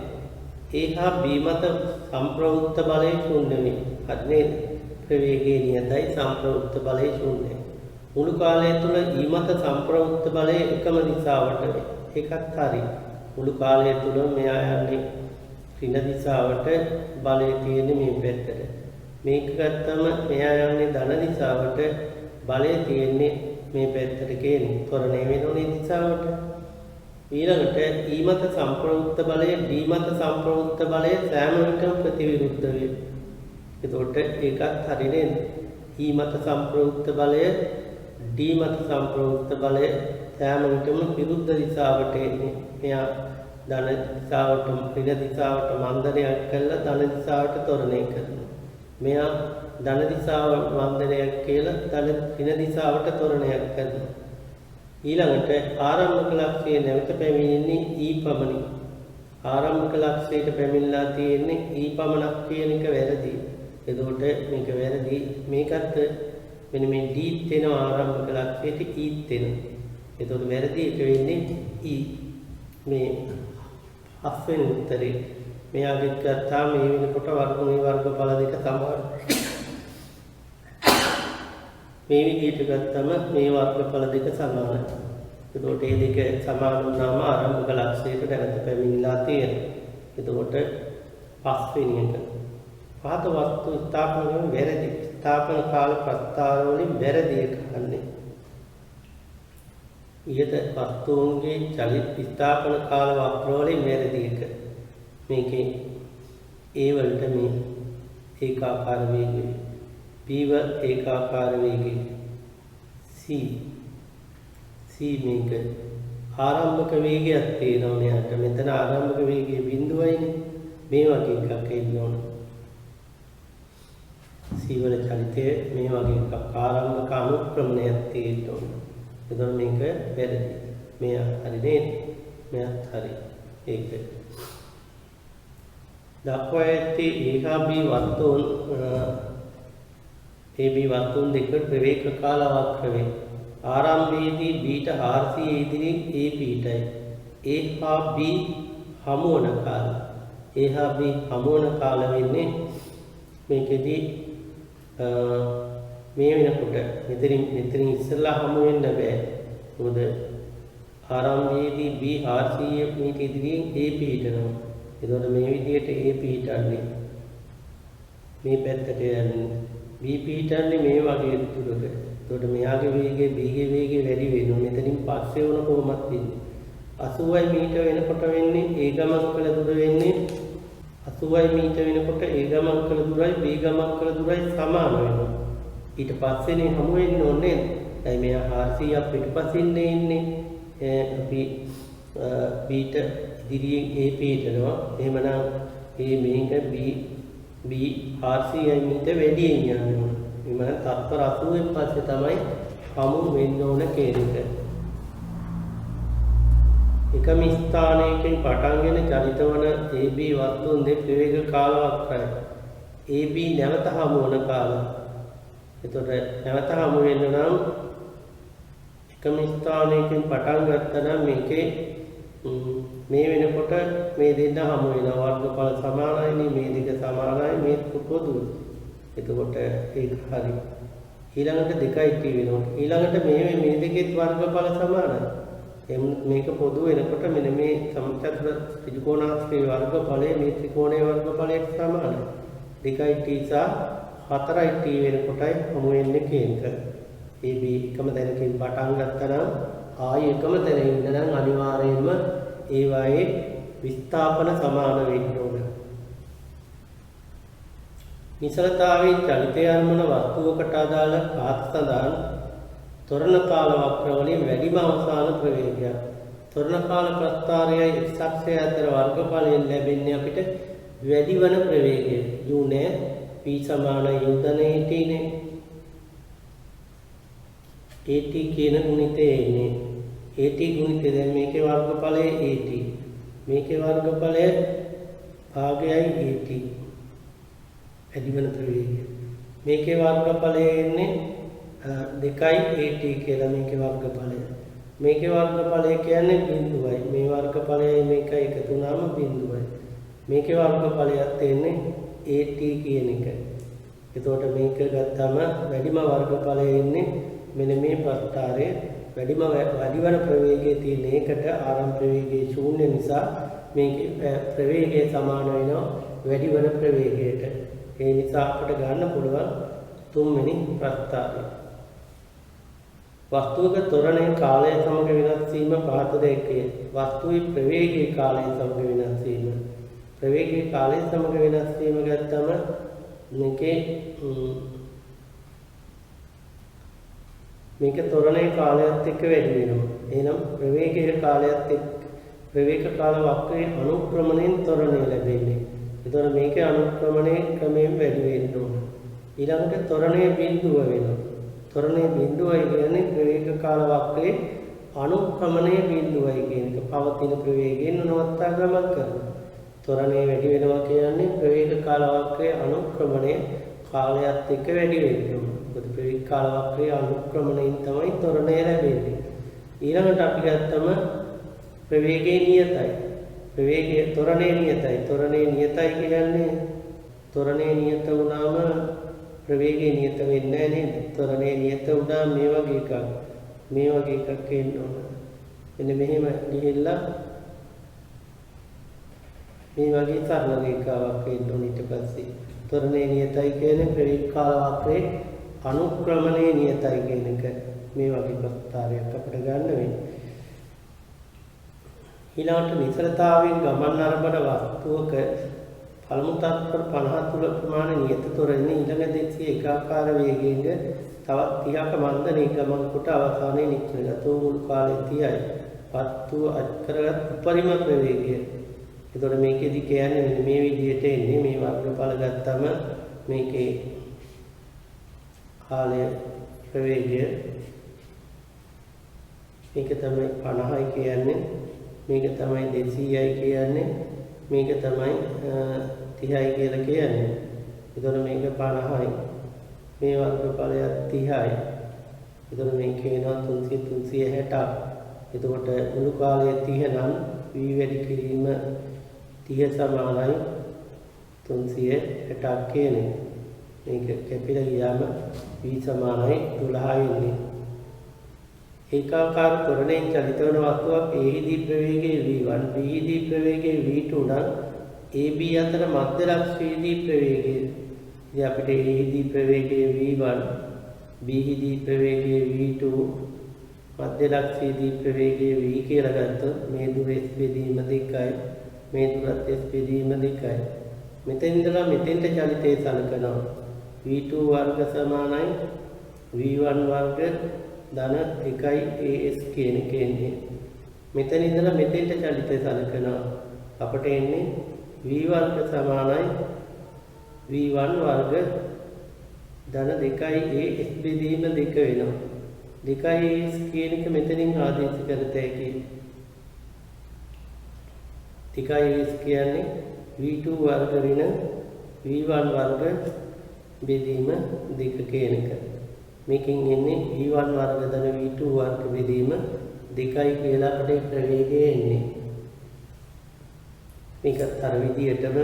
Speaker 1: A හා B මත සම්ප්‍රවෘත්ත බලය ශූන්‍ය වේ. හරි නේද? ප්‍රවේගයේ නියතයි සම්ප්‍රවෘත්ත බලය ශූන්‍යයි. මුළු කාලය තුල E මත සම්ප්‍රවෘත්ත බලය එකම දිශාවට වේ. ඒකත් හරි. මුළු කාලය තුල මෙයා යන්නේ ඍණ දිශාවට බලය තියෙන්නේ මේ පැත්තට. මේක ගත්තම මෙයා යන්නේ ධන දිශාවට බලය තියෙන්නේ මේ පැත්තට කියන්නේ. තොරණේ වෙනෝනේ දිශාවට. ඊළඟට E මත සම්ප්‍රවෘත්ත බලය D මත සම්ප්‍රවෘත්ත බලය සෑම විටම ප්‍රතිවිරුද්ධ වේ. එතකොට ඒකත් හරි නේද? E මත සම්ප්‍රවෘත්ත බලය D මත සම්ප්‍රවෘත්ත බලය සෑම විටම විරුද්ධ දිශාවට එන්නේ. මෙයා ධන දිශාවට ඍණ දිශාවට මන්දනයක් කළා ධන දිශාවට තොරණය කරනවා. මෙයා ධන දිශාව මන්දනයක් කියලා ඍණ දිශාවට තොරණයක් කරනවා. ඊළඟට ආරම්භක ලක්ෂයේ නැවත පැමිණෙන්නේ E පමණයි. ආරම්භක ලක්ෂයට පැමිණලා තියෙන්නේ E පමණක් කියන එක වැරදි. එතකොට මේක වැරදි. මේකත් මෙන්න මේ D වෙන ආරම්භක ලක්ෂයට E වෙන. එතකොට වැරදි එක වෙන්නේ E. මේ 7 වෙනි උත්තරේ මෙයාගෙත් ගත්තා මේ වෙනකොට වර්ගමූල වර්ගඵල දෙක සමානයි. මේ විදිහට ගත්තම මේ වර්ගඵල දෙක සමානයි. එතකොට මේ දෙක සමාන වුණාම ආරම්භක ලක්ෂයට දැනට පැමිණලා තියෙනවා. එතකොට 5 වෙනි එක. පහත වස්තු ස්ථාපන වලින් වැරදි. ස්ථාපන කාල ප්‍රස්තාර වලින් වැරදි එක ගන්නේ. ඊට වස්තුන්ගේ චලිත ස්ථාපන කාල වක්‍ර වලින් වැරදි එක. මේකේ A වලට මේ ඒකාකාර වේගය, B වල ඒකාකාර වේගය, C මේක ආරම්භක වේගයක් තියෙනවා යාට. මෙතන ආරම්භක වේගය බිඳුවයිනේ. මේ වගේ එකක් එන්න ඕන. C වල චලිතය මේ වගේ එකක් ආරම්භක අනුක්‍රමණයක් තියෙන්න ඕන. එතකොට මේක වැරදි. මෙයා හරි නේද? මෙයාත් හරි. ඒක දක්වා ඇති AB වස්තුන් AB වස්තුන් දෙක ප්‍රවේග කාල වක්‍ර වේ. ආරම්භයේදී B ට RC ඉදිරියෙන් AB ටයි. A හා B හමු වන කාල. A හා B හමු වන කාල වෙන්නේ මේකෙදී මේ වෙනකොට මෙතනින් ඉස්සෙල්ලා හමු වෙන්න බෑ. මොකද ආරම්භයේදී B RC මීට ඉදිරියෙන් AB හිටනවා. එතකොට මේ විදිහට AB හිටන්නේ මේ පැත්තට යන්නේ. B හිටන්නේ මේ වගේ දුරක. එතකොට මෙයාගේ වේගය B ගේ වේගය වැඩි වෙනවා. මෙතනින් පස්සේ වුණ කොහොමද වෙන්නේ? 80යි මීටර වෙනකොට වෙන්නේ A ගමන් කළ දුර වෙන්නේ 80යි මීටර වෙනකොට A ගමන් කළ දුරයි B ගමන් කළ දුරයි සමාන වෙනවා. ඊට පස්සේනේ හමු වෙන්නේ ඕනේ. දැන් මෙයා RC පිටපසින් ඉන්නේ. අපි B ට ඉදිරියෙන් AP හිටනවා. එහෙමනම් මේක B RC මීටර වැඩියෙන් යනවා. එමනම් තත්පර 80න් පස්සේ තමයි හමු වෙන්න ඕන කේන්ද්‍රක. එකම ස්ථානයකින් පටන්ගෙන චලිත වන AB වස්තුන් දෙක ප්‍රවේග කාල වක්‍රයි. AB නැවත හමු වන කාල. එතකොට නැවත හමු වෙන්න නම් එකම ස්ථානයකින් පටන් ගත්තා නම් මේකේ මේ වෙනකොට මේ දෙන්න හමු වෙනවා. වර්ගඵල සමානයි, මේ දෙක සමානයි, මේ පොදුයි. එතකොට ඒක හරි. ඊළඟට 2යි t වෙනවා. ඊළඟට මේ දෙකේ වර්ගඵල සමානයි. මේක පොදු වෙනකොට මෙන්න මේ සමචතුර ත්‍රිකෝණාශ්‍රී වර්ගඵලයේ මේ ත්‍රිකෝණයේ වර්ගඵලයට සමානයි. 2යි t සහ 4යි t වෙනකොටයි හමු වෙන්නේ කේන්ද්‍ර. AB එකම තැනකින් පටන් ගත්තා නම් ආයි එකම තැන ඉන්න නම් අනිවාර්යයෙන්ම ඒ වායේ විස්ථාපන සමාන වෙන්න ඕන. නිසලතාවයේ චලිතය අනුමන වස්තුවකට අදාළ පාත් සඳහන් තොරණ කාල වක්‍ර වලින් වැඩිම අවසාන ප්‍රවේගයක්. තොරණ කාල ප්‍රස්ථාරයයි x අක්ෂය අතර වර්ගඵලයෙන් ලැබෙන්නේ අපිට වැඩි වන ප්‍රවේගය. u නෑ p සමාන u ධන at නේ. at කියන ගුණිතය එන්නේ. at ගුණිතය දැන් මේකේ වර්ගඵලය at. මේකේ වර්ගඵලය භාගයයි at. වැඩි වෙන ප්‍රවේගය. මේකේ වර්ගඵලය එන්නේ 2යි at කියලා මේකේ වර්ගඵලය. මේකේ වර්ගඵලය කියන්නේ බිඳුවයි. මේ වර්ගඵලයයි මේකයි එකතු වුණාම බිඳුවයි. මේකේ වර්ගඵලයක් තියෙන්නේ at කියන එක. එතකොට මේක ගත්තම වැඩිම වර්ගඵලය එන්නේ මෙන්න මේ ප්‍රස්ථාරයේ වැඩි වන ප්‍රවේගයේ තියෙන එකට ආරම්භ ප්‍රවේගයේ ශූන්‍ය නිසා මේකේ ප්‍රවේගය සමාන වෙනවා වැඩි වන ප්‍රවේගයට. ඒ නිසා අපිට ගන්න පුළුවන් තුන්වෙනි ප්‍රස්ථාරය. වස්තුවක ත්වරණයේ කාලය සමග වෙනස් වීම පහත දෙකේ. වස්තුවේ ප්‍රවේගයේ කාලය සමග වෙනස් වීම. ප්‍රවේගයේ කාලය සමග වෙනස් වීම ගත්තම මේක ත්වරණයේ කාලයත් එක්ක වැඩි වෙනවා. එහෙනම් ප්‍රවේගයේ කාලයත් එක්ක ප්‍රවේග කාල වක්‍රයේ අනුක්‍රමණයෙන් ත්වරණය ලැබෙන්නේ. එතකොට මේකේ අනුක්‍රමණයේ ක්‍රමයෙන් වැඩි වෙන්න ඕන. ඊළඟට ත්වරණයේ බිඳුව වෙනවා. ත්වරණයේ බිඳුවයි කියන්නේ ප්‍රවේග කාල වක්‍රයේ අනුක්‍රමණයේ බිඳුවයි කියන එක. පවතින ප්‍රවේගයෙන් නවත්තා ගමන් කරනවා. ත්වරණයේ වැඩි වෙනවා කියන්නේ ප්‍රවේග කාල වක්‍රයේ අනුක්‍රමණය කාලයත් එක්ක වැඩි වෙනවා. මොකද ප්‍රවේග කාල වක්‍රයේ අනුක්‍රමණයෙන් තමයි ත්වරණය ලැබෙන්නේ. ඊළඟට අපි ගත්තම ප්‍රවේගයේ නියතයි. ප්‍රවේගයේ ත්වරණයේ නියතයි. ත්වරණයේ නියතයි කියන්නේ ත්වරණයේ නියත වුණාම ප්‍රවේගයේ නියත වෙන්නේ නැහැ නේද? ත්වරණයේ නියත වුණාම මේ වගේ එකක් එන්න ඕන. එන්න මෙහෙම ගිහිල්ලා මේ වගේ සරල රේඛාවක් එන්න ඕන. ඊට පස්සේ ත්වරණයේ නියතයි කියන්නේ ප්‍රවේග කාල වක්‍රයේ අනුක්‍රමණයේ නියතයි කියන එක. මේ වගේ ප්‍රස්තාරයක් අපිට ගන්න වෙන්නේ. ඊළඟට නිසලතාවයෙන් ගමන් අරබන වස්තුවක පළමු තත්පර 50 තුල ප්‍රමාණ නියත ත්වරණය ඊළඟ දෙසිය ඒකාකාර වේගයෙන් තවත් 30ක මන්දනේ ගමන් කොට අවසානයේ නිශ්චලගත මුළු කාලය 30යි. වස්තුව අත්කරගත් උපරිම ප්‍රවේගය. එතකොට මේකෙදි කියන්නේ මෙන්න මේ විදිහට එන්නේ මේ වර්ගඵල ගත්තම මේකේ කාලය ප්‍රවේගය මේක තමයි 50යි කියන්නේ මේක තමයි 200යි කියන්නේ මේක තමයි 30යි කියලා කියන්නේ. එතකොට මේක 50යි මේ වර්ගඵලය 30යි. එතකොට මේක වෙනවා 360. එතකොට මුළු කාලය 30 නම් v වැඩි කිරීම 30 සමානයි 360ක් කියන්නේ. මේක කැපිලා ගියාම v සමානයි 12යි වෙන්නේ. ඒකාකාර ත්වරණයෙන් චලිත වන වස්තුවක් A දී ප්‍රවේගයේ v1 B දී ප්‍රවේගයේ v2 නම් AB අතර මධ්‍ය ලක්ෂයේදී ප්‍රවේගය. ඉතින් අපිට A දී ප්‍රවේගයේ v1 B දී ප්‍රවේගයේ v2 මධ්‍ය ලක්ෂයේදී ප්‍රවේගයේ v කියලා ගත්තොත් මේ දුර s බෙදීම 2යි මේ දුරත් s බෙදීම 2යි. මෙතෙන් ඉඳලා මෙතෙන්ට චලිතය සලකනවා. v2 වර්ග සමානයි v1 වර්ග ධන 1යි as කියන එක එන්නේ. මෙතන ඉඳලා මෙතෙන්ට චලිතය සලකනවා. අපට එන්නේ v වර්ග සමානයි v1 වර්ග ධන 2යි as බෙදීම 2 වෙනවා. 2යි as කියන එක මෙතනින් ආදේශ කරත හැකියි. 2යි as කියන්නේ v2 වර්ග ඍණ v1 වර්ග බෙදීම 2 කියන එක. මේකෙන් එන්නේ v1 වර්ග ධන v2 වර්ග බෙදීම 2යි කියලා අපේ ප්‍රවේගය එන්නේ. මේකත් අර විදිහටම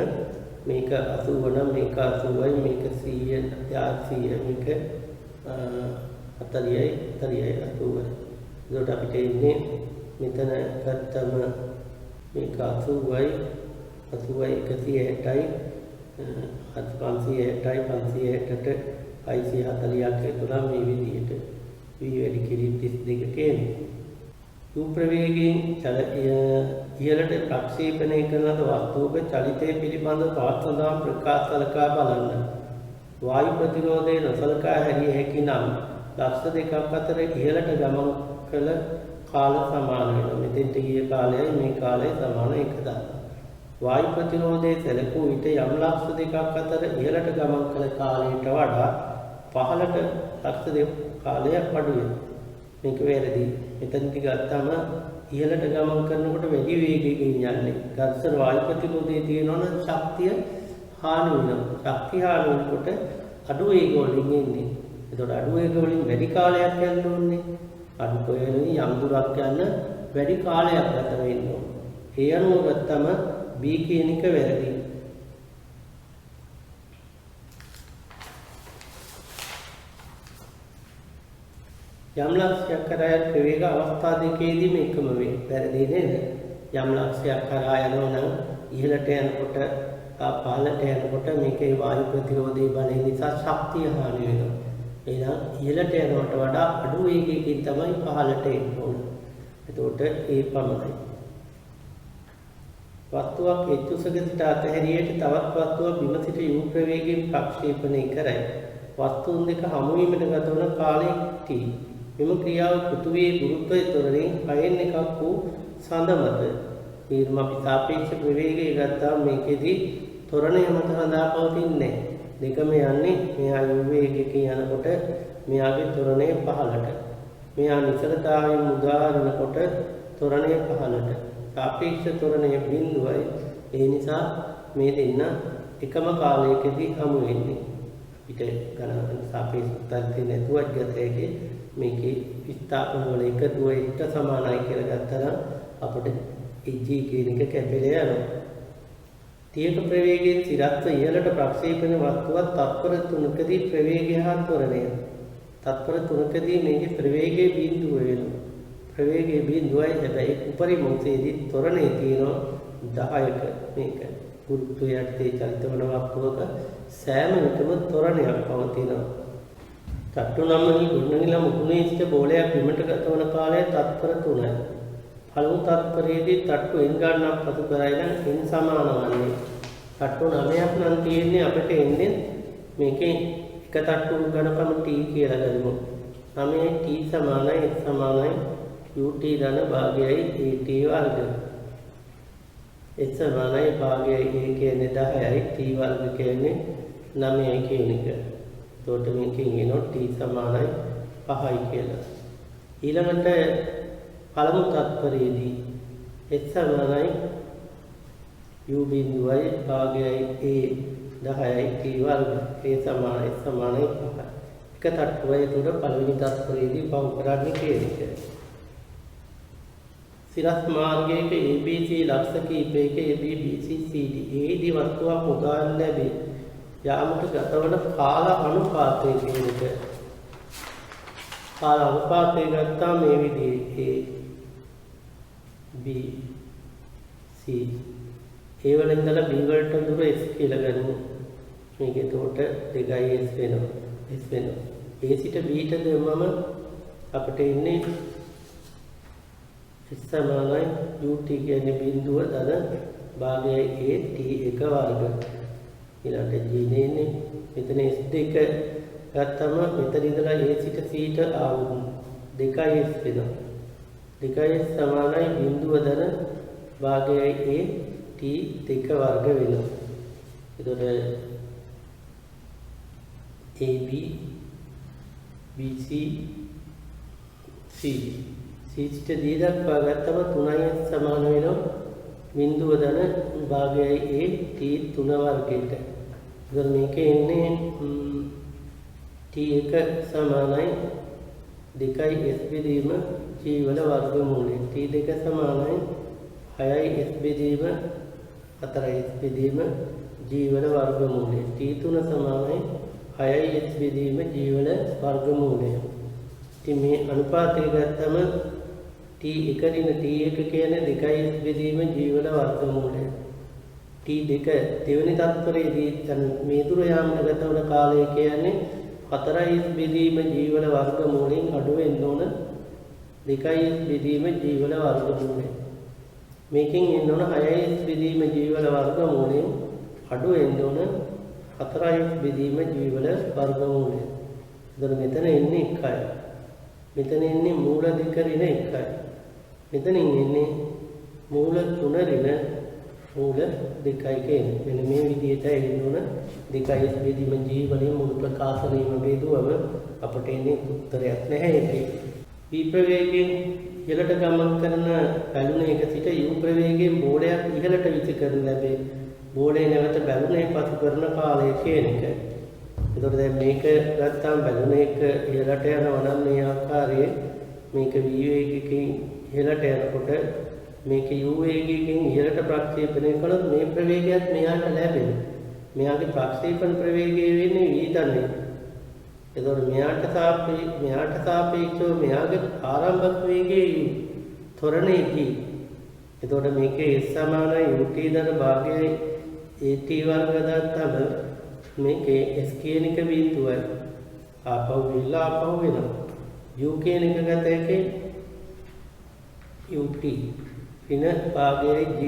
Speaker 1: මේක 80 නම් මේක 80යි මේක 100 මේක 40යි 80යි. ඒකට අපිට එන්නේ මෙතන ගත්තම මේක 80යි 160යි 560යි 560ට 540ක් එකතුලා මේ විදිහට v වැඩි කිරීම 32 කියන්නේ. u ප්‍රවේගයෙන් ඉහළට ප්‍රක්ෂේපණය කරන වස්තුවක චලිතය පිළිබඳ පවත්වන ප්‍රකාශ සලකා බලන්න. වායු ප්‍රතිරෝධය නොසලකා හැරිය හැකි නම් ලක්ෂ දෙකක් අතර ඉහළට ගමන් කළ කාල සමාන වෙනවා. මෙතෙන්ට ගිය කාලයයි මේ කාලයයි සමාන එක දාන්න. වායු ප්‍රතිරෝධය සැලකූ විට යම් ලක්ෂ දෙකක් අතර ඉහළට ගමන් කළ කාලයට වඩා පහළට ලක්ෂ දෙක කාලයක් අඩු වෙනවා. මේක වැරදි. මෙතනදි ගත්තම ඉහළට ගමන් කරනකොට වැඩි වේගයකින් යන්නේ. ඝර්ෂණ වායු ප්‍රතිරෝධයේ තියෙනවනම් ශක්තිය හානි වෙනවා. ශක්තිය හානි වෙනකොට අඩු වේග වලින් එන්නේ. එතකොට අඩු වේග වලින් වැඩි කාලයක් යන්න ඕනේ. අඩු වේගයෙන් යම් දුරක් යන්න වැඩි කාලයක් ගත වෙන්න ඕනේ. ඒ අනුව ගත්තම B කියන එක වැරදි. යම් ලක්ෂයක් කරා ප්‍රවේග අවස්ථා දෙකේදී මේකම වෙයි. වැරදි නේද? යම් ලක්ෂයක් කරා යනවා නම් ඉහළට යනකොට පහළට යනකොට මේකේ වායු ප්‍රතිරෝධයේ බලය නිසා ශක්තිය හානි වෙනවා. එහෙනම් ඉහළට යනවට වඩා අඩු වේගයකින් තමයි පහළට එන්න ඕනේ. එතකොට ඒ පමණයි. වස්තුවක් එච්චුසක සිට අතහැරියට තවත් වස්තුවක් බිම සිට u ප්‍රවේගයෙන් ප්‍රක්ෂේපණය කරයි. වස්තුන් දෙක හමු වීමට ගත වන කාලය t. මෙම ක්‍රියාව පෘථුවියේ ගුරුත්වය ත්වරණයෙන් හයෙන් එකක් වූ සඳ මත. ඊර්ම අපි සාපේක්ෂ ප්‍රවේගය ගත්තාම මේකෙදි ත්වරණය මත හදා පවතින්නේ නැහැ. දෙකම යන්නේ මෙහා u වේගයකින් යනකොට මෙයාගේ ත්වරණය පහළට. මෙහා නිසලතාවයෙන් උදාහරණකොට ත්වරණය පහළට. සාපේක්ෂ ත්වරණය බිඳුවයි. ඒ නිසා මේ දෙන්න එකම කාලයකදී හමු වෙන්නේ. අපිට ගණන් සාපේක්ෂ තත්ත්වය නැතුවත් ගත හැකි මේකේ ස්ථාපන වල එකතුව ට සමානයි කියලා ගත්තා නම් අපිට g කියන එක කැපිලා යනවා. තියක ප්‍රවේගයෙන් සිරස්ව ඉහළට ප්‍රක්ෂේපණ වස්තුවක් තත්පර 3කදී ප්‍රවේගය හා ත්වරණය. තත්පර 3කදී මේකේ ප්‍රවේගයේ බිඳුව වෙනවා. ප්‍රවේගයේ බිඳුවයි හැබැයි උපරිම අංශයේදී ත්වරණය තියෙනවා 10ක මේක. ගුරුත්වය යටතේ චලිත වන වස්තුවක සෑම විටම ත්වරණයක් පවතිනවා. තට්ටු නම්මනි ගුණනිලා මුතුනේ සිට බෝලයක් බිමට ගතවන කාලය තත්පර 3යි. පළමු තත්පරයේදී තට්ටු n ගණනක් පසු කරයි නම් n සමාන වන්නේ. තට්ටු 9ක් නම් තියෙන්නේ අපිට එන්නේ මේකේ එක තට්ටු ගණකම t කියලා ගනිමු. 9 t සමානයි s සමානයි ut ධන භාගයයි at වර්ග. s සමානයි භාගයයි a කියන්නේ 10යි t වර්ග කියන්නේ 9යි කියන එක. එතකොට මේකෙන් එනවා t සමානයි 5යි කියලා. ඊළඟට පළමු තත්පරයේදී h සමානයි u බිඳුවයි භාගයයි a 10යි t වර්ග. a සමානයි s සමානයි 5යි. එක තට්ටුවයි උඩ පළවෙනි තත්පරයේදී පවු කරන්නේ කියන එක. සිරස් මාර්ගයක ABC ලක්ෂ කීපයක AB BC CD AD වස්තුවක් උදාහරණ ලැබේ. යාමට ගතවන කාල අනුපාතය කියන එක. කාල අනුපාතය ගත්තා මේ විදිහේ A B C A වල ඉඳලා B වලට දුර S කියලා ගනිමු. මේක එතකොට 2S වෙනවා. S වෙනවා. A සිට B ට දෙමම අපිට ඉන්නේ S සමානයි ut කියන්නේ බිඳුව ධන භාගයයි a t එක වර්ග. ඊළඟට g නේ මෙතන s2 ගත්තම මෙතන ඉඳලා a සිට c ට ආවොත් 2s වෙනවා. 2s සමානයි බිඳුව ධන භාගයයි a t දෙක වර්ග වෙනවා. එතකොට ab bc c සිට d දක්වා ගත්තම 3s සමාන වෙනවා බිඳුව ධන භාගයයි a t 3 වර්ගයට. එතකොට මේකේ එන්නේ t1 සමානයි 2s බෙදීම g වල වර්ගමූලය. t2 සමානයි 6s බෙදීම 4s බෙදීම g වල වර්ගමූලය. t3 සමානයි 6s බෙදීම g වල වර්ගමූලය. ඉතින් මේ අනුපාතය ගත්තම t1 ඍණ t1 කියන්නේ 2s බෙදීම g වල වර්ගමූලය. t2 දෙවෙනි තත්පරයේදී මේ දුර යාමට ගත වන කාලය කියන්නේ 4s බෙදීම g වල වර්ගමූලයෙන් අඩු වෙන්න ඕන 2s බෙදීම g වල වර්ගමූලය. මේකෙන් එන්න ඕන 6s බෙදීම g වල වර්ගමූලයෙන් අඩු වෙන්න ඕන 4s බෙදීම g වල වර්ගමූලය. එතකොට මෙතන එන්නේ 1යි. මෙතන එන්නේ මූල 2 ඍණ 1යි. මෙතනින් එන්නේ මූල 3 ඍණ මූල 2යි කියන්නේ. මෙන්න මේ විදිහට එන්න ඕන 2s බෙදීම g වලින් මුළු ප්‍රකාශනයම බෙදුවම අපට එන්නේ උත්තරයක් නැහැ ඒකේ. b ප්‍රවේගයෙන් ඉහළට ගමන් කරන බැලුනේක සිට u ප්‍රවේගයෙන් බෝලයක් ඉහළට විසිකරන ලැබේ. බෝලේ නැවත බැලුනේ පසු කරන කාලය කියන එක. එතකොට දැන් මේක ගත්තාම බැලුනේක ඉහළට යනවා නම් මේ ආකාරයේ මේක v වේගයකින් ඉහළට යනකොට මේක u වේගයකින් ඉහළට ප්‍රක්ෂේපණය කළොත් මේ ප්‍රවේගයත් මෙයාට ලැබෙනවා. මෙයාගේ ප්‍රක්ෂේපණ ප්‍රවේගය වෙන්නේ v ධනය. එතකොට මෙයාට සාපේක්ෂව මෙයාගේ ආරම්භක වේගය u ත්වරණය t. එතකොට මේකේ s සමානයි ut ධන භාගයයි at වර්ග දාත්තම මේකේ s කියන එක බිඳුවයි. ආපහු වෙනවා. u කියන එක ගත එකේ ut ඍණ භාගයයි g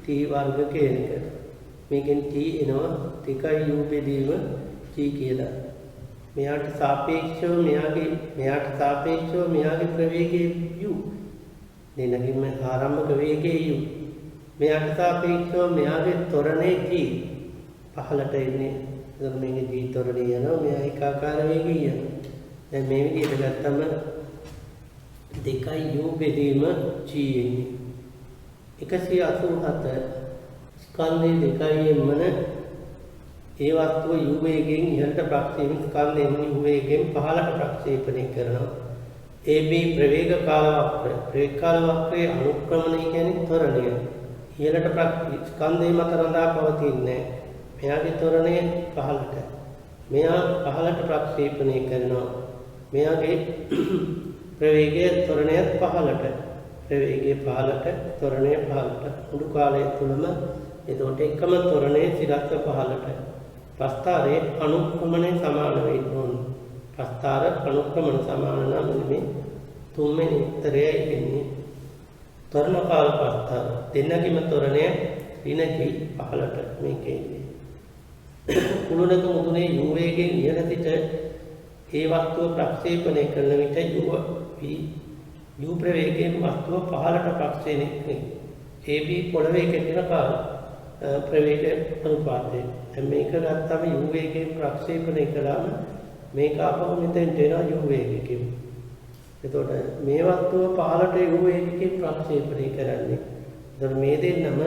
Speaker 1: t වර්ග කියන එක. මේකෙන් t එනවා 2 u බෙදීම g කියලා. මෙයාට සාපේක්ෂව මෙයාගේ ප්‍රවේගය u. දෙනගින්ම ආරම්භක වේගය u. මෙයාට සාපේක්ෂව මෙයාගේ ත්වරණය g. පහළට එන්නේ. එතකොට මේකේ g ත්වරණය යනවා. මෙයා ඒකාකාර වේගය යනවා. දැන් මේ විදිහට ගත්තම 2 u බෙදීම g එන්නේ 187 ස්කන්ධය 2න් මන ඒ වස්තුව u වේගයෙන් ඉහළට ප්‍රක්ෂේපණ ස්කන්ධයෙන් u වේගයෙන් පහළට ප්‍රක්ෂේපණය කරනවා. AB ප්‍රවේග කාල වක්‍රය. ප්‍රවේග කාල වක්‍රයේ අනුක්‍රමණය කියන්නේ ත්වරණය. ඉහළට ස්කන්ධය මත රඳා පවතින්නේ. මෙයාගේ ත්වරණය පහළට. මෙයා පහළට ප්‍රක්ෂේපණය කරනවා. මෙයාගේ ප්‍රවේගය ත්වරණයත් පහළට. ප්‍රවේගය පහළට, ත්වරණය පහළට. මුළු කාලය තුලම එතකොට එකම ත්වරණය සිරස්ව පහළට. ප්‍රස්ථාරයේ අනුක්‍රමණය සමාන වෙන්න ඕන. ප්‍රස්ථාර අනුක්‍රමණ සමාන නම් මේ තුන්වෙනි උත්තරයයි එන්නේ. ත්වරණ කාල ප්‍රස්ථාර දෙන්නගේම ත්වරණය ඍණකී පහළට මේකේ. කුළුණක මුදුනේ u වේගයෙන් ඉහළ සිට ඒ වස්තුව ප්‍රක්ෂේපණය කරන විට u ප්‍රවේගයෙන් වස්තුව පහළට ප්‍රක්ෂේපණය කරනවා. AB පොළවේ කෙටෙන කාල ප්‍රවේග අනුපාතය. දැන් මේක ගත්තම u වේගයෙන් ප්‍රක්ෂේපණය කළාම මේක අපව මෙතෙන්ට එනවා u වේගයෙන්. එතකොට මේ වස්තුව පහළට u වේගයෙන් ප්‍රක්ෂේපණය කරන්නේ. එතකොට මේ දෙන්නම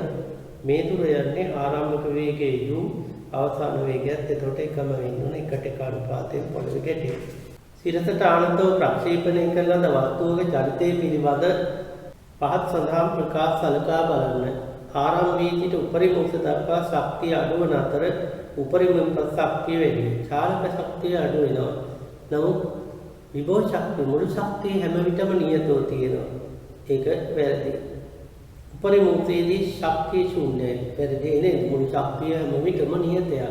Speaker 1: මේ දුර යන්නේ ආරම්භක වේගයේ u අවසාන වේගයත් එතකොට එකම වෙන්න ඕන. එකට එක අනුපාතයෙන් පොළවේ ගැටේ. සිරසට ආනන්දව ප්‍රක්ෂේපණය කළ ලද වස්තුවක චලිතය පිළිබඳ පහත් සඳහන් ප්‍රකාශ සලකා බලන්න. ආරම්භයේ සිට උපරිම උස දක්වා ශක්තිය අඩු වන අතර උපරිම ශක්තිය වැඩි වෙනවා. චාලක ශක්තිය අඩු වෙනවා. නමුත් විභව ශක්තිය මුළු ශක්තිය හැම විටම නියතව තියෙනවා. ඒක වැරදි. උපරිම උසේදී ශක්තිය ශූන්‍යයි. වැරදි නේද? මුළු ශක්තිය හැම විටම නියතයක්.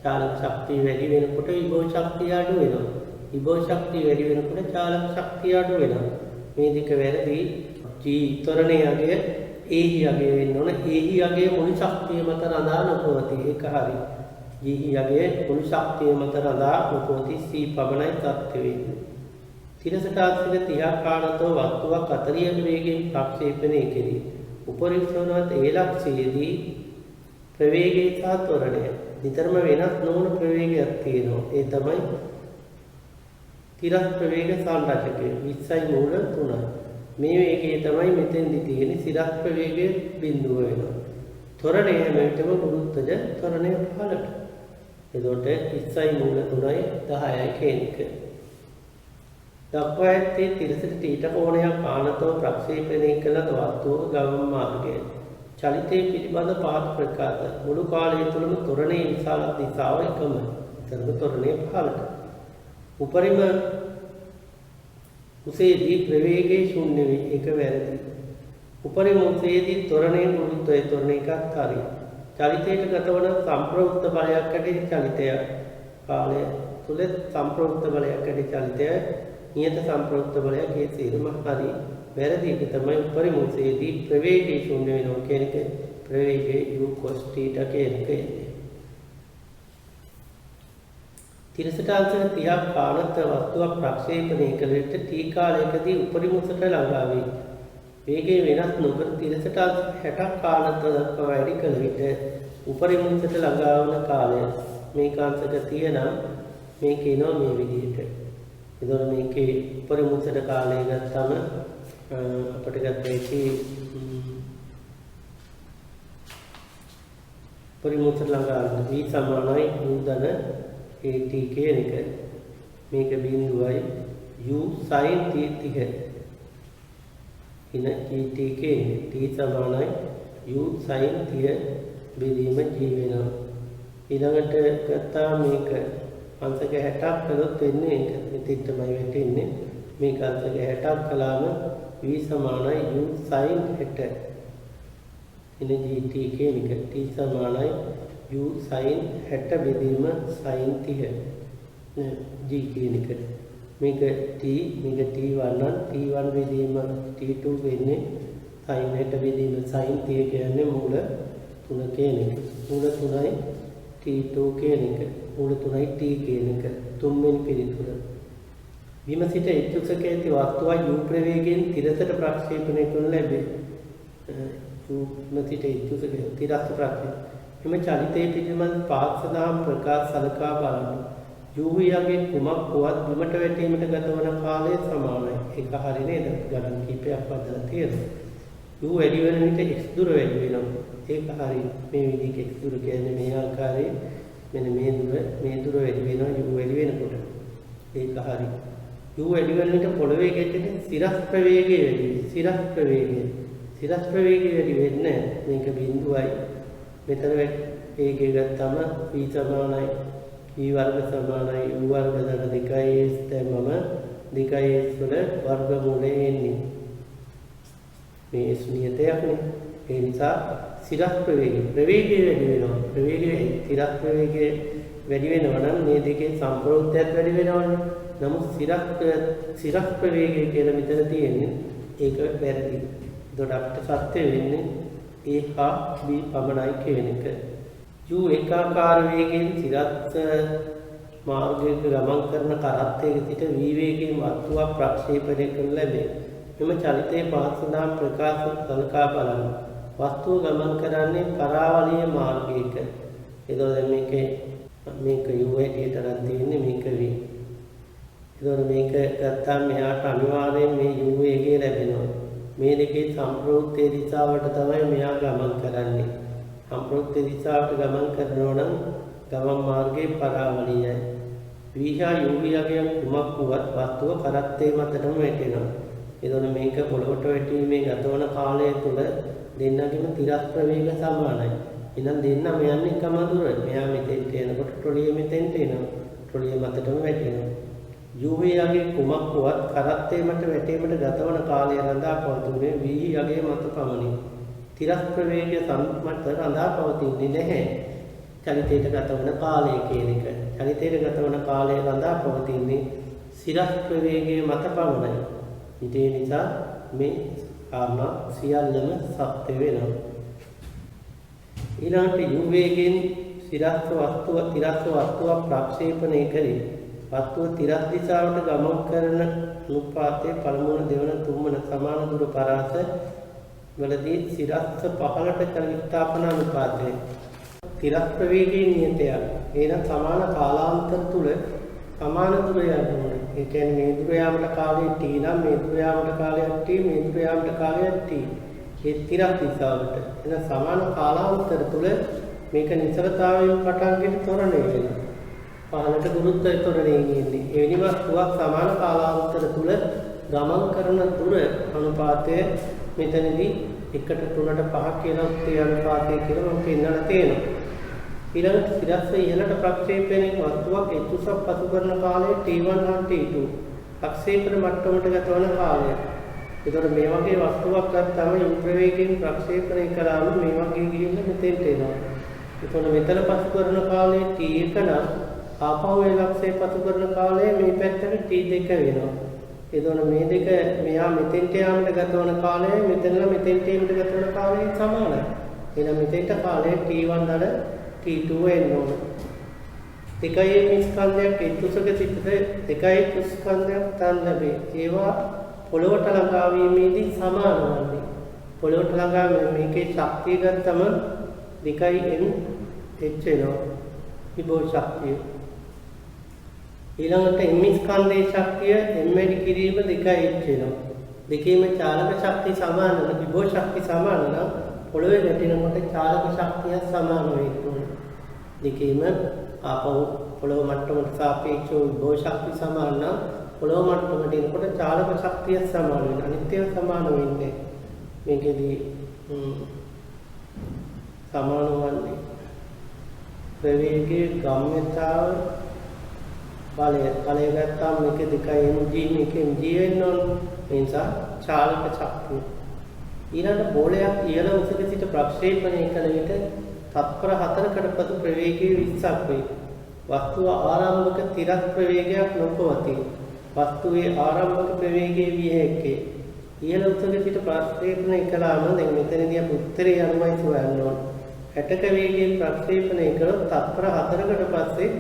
Speaker 1: චාලක ශක්තිය වැඩි වෙනකොට විභව ශක්තිය අඩු වෙනවා. විභව ශක්තිය වැඩි වෙනකොට චාලක ශක්තිය අඩු වෙනවා. මේ දෙක වැරදි. G ත්වරණයේ ඒහි අගය වෙන්න ඕන. ඒහි අගය මුළු ශක්තිය මත රඳා නොපවතී. ඒක හරි. ඒහි අගය මුළු ශක්තිය මත රඳා නොපවතී. C පමණයි තත්ත්වය වෙන්නේ. තිරසටාත්සික 30ක් ආනතෝ වස්තුවක් 40 වේගයෙන් ප්‍රක්ෂේපණය කෙරේ. උපරික්ෂණවත් ඒ ලක්ෂයේදී ප්‍රවේගය සහ ත්වරණය නිතරම වෙනස් නොවන ප්‍රවේගයක් තියෙනවා. ඒ තමයි තිරස් ප්‍රවේග සංරචකය 20යි මූල 3යි. මේ වේගය තමයි මෙතෙන්දි තියෙන්නේ. සිරස් ප්‍රවේගය බිඳුව වෙනවා. ත්වරණය හැම විටම ගුරුත්වජ ත්වරණය පහළට. එතකොට 20යි මූල 3යි 10යි කියන එක. දක්වා ඇත්තේ තිරසට තීට කෝණයක් ආනතව ප්‍රක්ෂේපණය කළ වස්තුවක ගමන් මාර්ගය. චලිතය පිළිබඳ පහත් ප්‍රකාශ. මුළු කාලය තුළම ත්වරණයේ විශාල දිශාව එකම. එතකොට ත්වරණය පහළට. උපරිම උසේදී ප්‍රවේගයේ ශූන්‍ය වේ. ඒක වැරදි. උපරිම උසේදී ත්වරණයේ ගුරුත්වය ත්වරණ එකක් හරි. චලිතයට ගතවන සම්ප්‍රයුක්ත බලයක් ඇති චලිතය කාලය තුල සම්ප්‍රයුක්ත බලයක් ඇති චලිතය නියත සම්ප්‍රයුක්ත බලයක් ඒ සියලුම හරි. වැරදි එක තමයි උපරිම උසේදී ප්‍රවේගයේ ශූන්‍ය වෙනවා කියන එක. ප්‍රවේගයේ u cos θ කියන එක එන්නේ. තිරසටාංශක 30ක් ආනත වස්තුවක් ප්‍රක්ෂේපණය කළ විට t කාලයකදී උපරිම උසට ළඟා වේ. වේගය වෙනස් නොකර තිරසටාංශක 60ක් ආනත දක්වා වැඩි කළ විට උපරිම උසට ළඟා වන කාලය මේ කාංශක 30 නම් මේ කියනවා මේ විදිහට. එතකොට මේකේ උපරිම උසට කාලය ගත්තම අපිට ගත්ත එකේ උපරිම උසට ළඟා v සමානයි u ධන AT කියන එක. මේක බිඳුවයි u sin t 30 ඉන GT කියන්නේ t සමානයි u sin 30 බෙදීම g වෙනවා. ඊළඟට ගත්තා මේක අංශක 60ක් කළොත් වෙන්නේ ඒක. මෙතෙන් තමයි වැටෙන්නේ. මේක අංශක 60ක් කළාම v සමානයි u sin 60 ඉන GT කියන එක. t සමානයි u sin 60 බෙදීම sin 30 g කියන එක. මේක t මේක t1 නම් t1 බෙදීම t2 වෙන්නේ sin 60 බෙදීම sin 30 කියන්නේ මූල 3 කියන එක. මූල 3යි t2 කියන එක. මූල 3යි t කියන එක. තුන්වෙනි පිළිතුර. බිම සිට එක්සක ඇති වස්තුවක් u ප්‍රවේගයෙන් තිරසට ප්‍රක්ෂේපණය කරන ලැබේ. u සිට එක්සක තිරස් ප්‍රක්ෂේපණය එම චලිතයේ පිළිබඳ පාක්ෂදාම් ප්‍රකාශ සලකා බලන්න. u යගේ කුමක් වුවත් බිමට වැටීමට ගතවන කාලය සමානයි. ඒක හරිය නේද? ගණන් කීපයක් වදලා තියෙනවා. u වැඩි වෙන විට x දුර වැඩි වෙනවා. ඒක හරිය. මේ විදිහට x දුර කියන්නේ මේ ආකාරයේ මෙන්න මේ දුර වැඩි වෙනවා u වැඩි වෙනකොට. ඒක හරිය. U වැඩි වෙන විට පොළවේ ගැටෙන සිරස් ප්‍රවේගය වැඩි වෙයි. සිරස් ප්‍රවේගය. සිරස් ප්‍රවේගය වැඩි වෙන්නේ මේක බිඳුවයි. මෙතන වේගය ගත්තම v සමානයි v වර්ග සමානයි u වර්ග දාන 2s දැම්මම 2s වල වර්ගමූලය එන්නේ. මේ s නියතයක්නේ. ඒ නිසා සිරස් ප්‍රවේගය වැඩි වෙනවා. සිරස් ප්‍රවේගය වැඩි වෙනවා නම් මේ දෙකේ සම්ප්‍රයුක්තයත් වැඩි වෙනවනේ. නමුත් සිරස් ප්‍රවේගය කියලා මෙතන තියෙන්නේ ඒක වැරදි. ඒකට අපිට සත්‍ය වෙන්නේ A හා B පමණයි කියන එක. U ඒකාකාර වේගයෙන් සිරස් මාර්ගයක ගමන් කරන කරත්තයක සිට V වේගයෙන් වස්තුවක් ප්‍රක්ෂේපණය කරන ලැබේ. මෙම චලිතයේ පහසුදාම් ප්‍රකාශ සලකා බලන්න. වස්තුව ගමන් කරන්නේ පරාවලීය මාර්ගයක. එතකොට මේක U හැටියට අරන් තියෙන්නේ මේක V. එතකොට මේක ගත්තාම මෙයාට අනිවාර්යයෙන් මේ U වේගය ලැබෙනවා. මේ දෙකේ සම්ප්‍රයුක්ත දිශාවට තමයි මෙයා ගමන් කරන්නේ. සම්ප්‍රයුක්ත දිශාවට ගමන් කරනවා නම් ගමන් මාර්ගයේ පරාවලියයි. V හා U යගේ කුමක් වුවත් වස්තුව කරත්තේ මතටම වැටෙනවා. එතකොට මේක පොළොවට වැටීමේ ගතවන කාලය තුල දෙන්නගේම තිරස් ප්‍රවේග සමානයි. එහෙනම් දෙන්නම යන්නේ එකම දුර. මෙයා මෙතෙන්ට එනකොට ට්‍රොලිය මෙතෙන්ට එනවා. ට්‍රොලිය මතටම වැටෙනවා. U යගේ කුමක් වුවත් කරත්තේ මත වැටීමට ගතවන කාලය රඳා පවතින්නේ V යගේ මත පමණි. තිරස් ප්‍රවේගය සම්මත රඳා පවතින්නේ නැහැ. චලිතයට ගතවන කාලය කියන එක. චලිතයට ගතවන කාලය රඳා පවතින්නේ සිරස් ප්‍රවේගයේ මත පමණයි. ඒ නිසා මේ කාරණා සියල්ලම සත්‍ය වෙනවා. ඊළඟට U වේගයෙන් තිරස් වස්තුවක් ප්‍රක්ෂේපණය කරේ. වස්තුව තිරස් දිශාවට ගමන් කරන අනුපාතයේ පළමුවන දෙවන තුන්වන සමාන දුර පරාස වලදී සිරස් පහළට කරන විස්ථාපන අනුපාතය තිරස් ප්‍රවේගයේ නියතයක්. එහෙනම් සමාන කාලාන්තර තුල සමාන දුර යනවා. ඒ කියන්නේ මේ දුර යාමට කාලය t නම් මේ දුර යාමට කාලයක් t මේ දුර යාමට කාලයක් t. ඒ තිරස් දිශාවට. එහෙනම් සමාන කාලාන්තර තුල මේක නිසලතාවයෙන් පටන්ගෙන තොරණය වෙනවා. පහළට ගුරුත්වය තොරණේ ඉන්නේ. එවැනි වස්තුවක් සමාන කාලාන්තර තුල ගමන් කරන දුර අනුපාතය මෙතනදී 1:3ට 5 කියලා ඒ අනුපාතය කියලා මම පෙන්නලා තියෙනවා. ඊළඟට සිරස්ස ඉහළට ප්‍රක්ෂේපණය වස්තුවක් h පසු කරන කාලය t1 හා t2. ප්‍රක්ෂේපණ මට්ටමට ගතවන කාලය. ඒතකොට මේ වගේ වස්තුවක් ගත්තම u ප්‍රවේගයෙන් ප්‍රක්ෂේපණය කරාම මේ වගේ ගිහින් මෙතෙන්ට එනවා. ඒතකොට මෙතන පසු කරන කාලය t1 නම් ආපහු එලක්ෂේ පසු කරන කාලය මේ පැත්තට t2 වෙනවා. එතකොට මේ දෙක මෙයා මෙතෙන්ට යාමට ගතවන කාලය මෙතනලා මෙතෙන්ට යාමට ගතවන කාලය සමානයි. එහෙනම් මෙතෙන්ට කාලය t1 දර t2 එන්න ඕන. දෙකයි මේ ස්කන්ධයක් h සිට දෙකයි ස්කන්ධයක් තන් ලැබේ. ඒවා පොළොවට ළඟා වීමේදී සමාන වන්නේ. පොළොවට ළඟා මේකේ ශක්තිය ගත්තම දෙකයි n h වෙනවා. විභව ශක්තිය. ඊළඟට m ස්කන්ධයේ ශක්තිය m වැඩි කිරීම 2h වෙනවා. දෙකේම චාලක ශක්තිය සමාන නම් විභව ශක්තිය සමාන නම් පොළවේ වැටෙනකොට චාලක ශක්තිය සමාන වෙනවා. දෙකේම ආපහු පොළව මට්ටමට සාපේක්ෂව විභව ශක්තිය සමාන නම් පොළව මට්ටමට එනකොට චාලක ශක්තිය සමාන වෙනවා. අනිත් ඒවා සමාන වෙන්නේ. මේකෙදී සමාන වන්නේ ප්‍රවේගයේ ගම්‍යතාව බලය ගත්තාම මේක 2mg මේක mg වෙන්න ඕන. ඒ නිසා චාලක ශක්තිය. ඊළඟ බෝලයක් ඉහළ උසක සිට ප්‍රක්ෂේපණය කළ විට තත්පර 4කට පසු ප්‍රවේගයේ 20ක් වේ. වස්තුව ආරම්භක තිරස් ප්‍රවේගයක් නොපවතී. වස්තුවේ ආරම්භක ප්‍රවේගයේ විය හැකියි. ඉහළ උසක සිට ප්‍රක්ෂේපණය කළාම දැන් මෙතනදී අපි උත්තරේ යනුමයි හොයන්න ඕන. 60ක වේගයෙන් ප්‍රක්ෂේපණය කළොත් තත්පර 4කට පස්සේ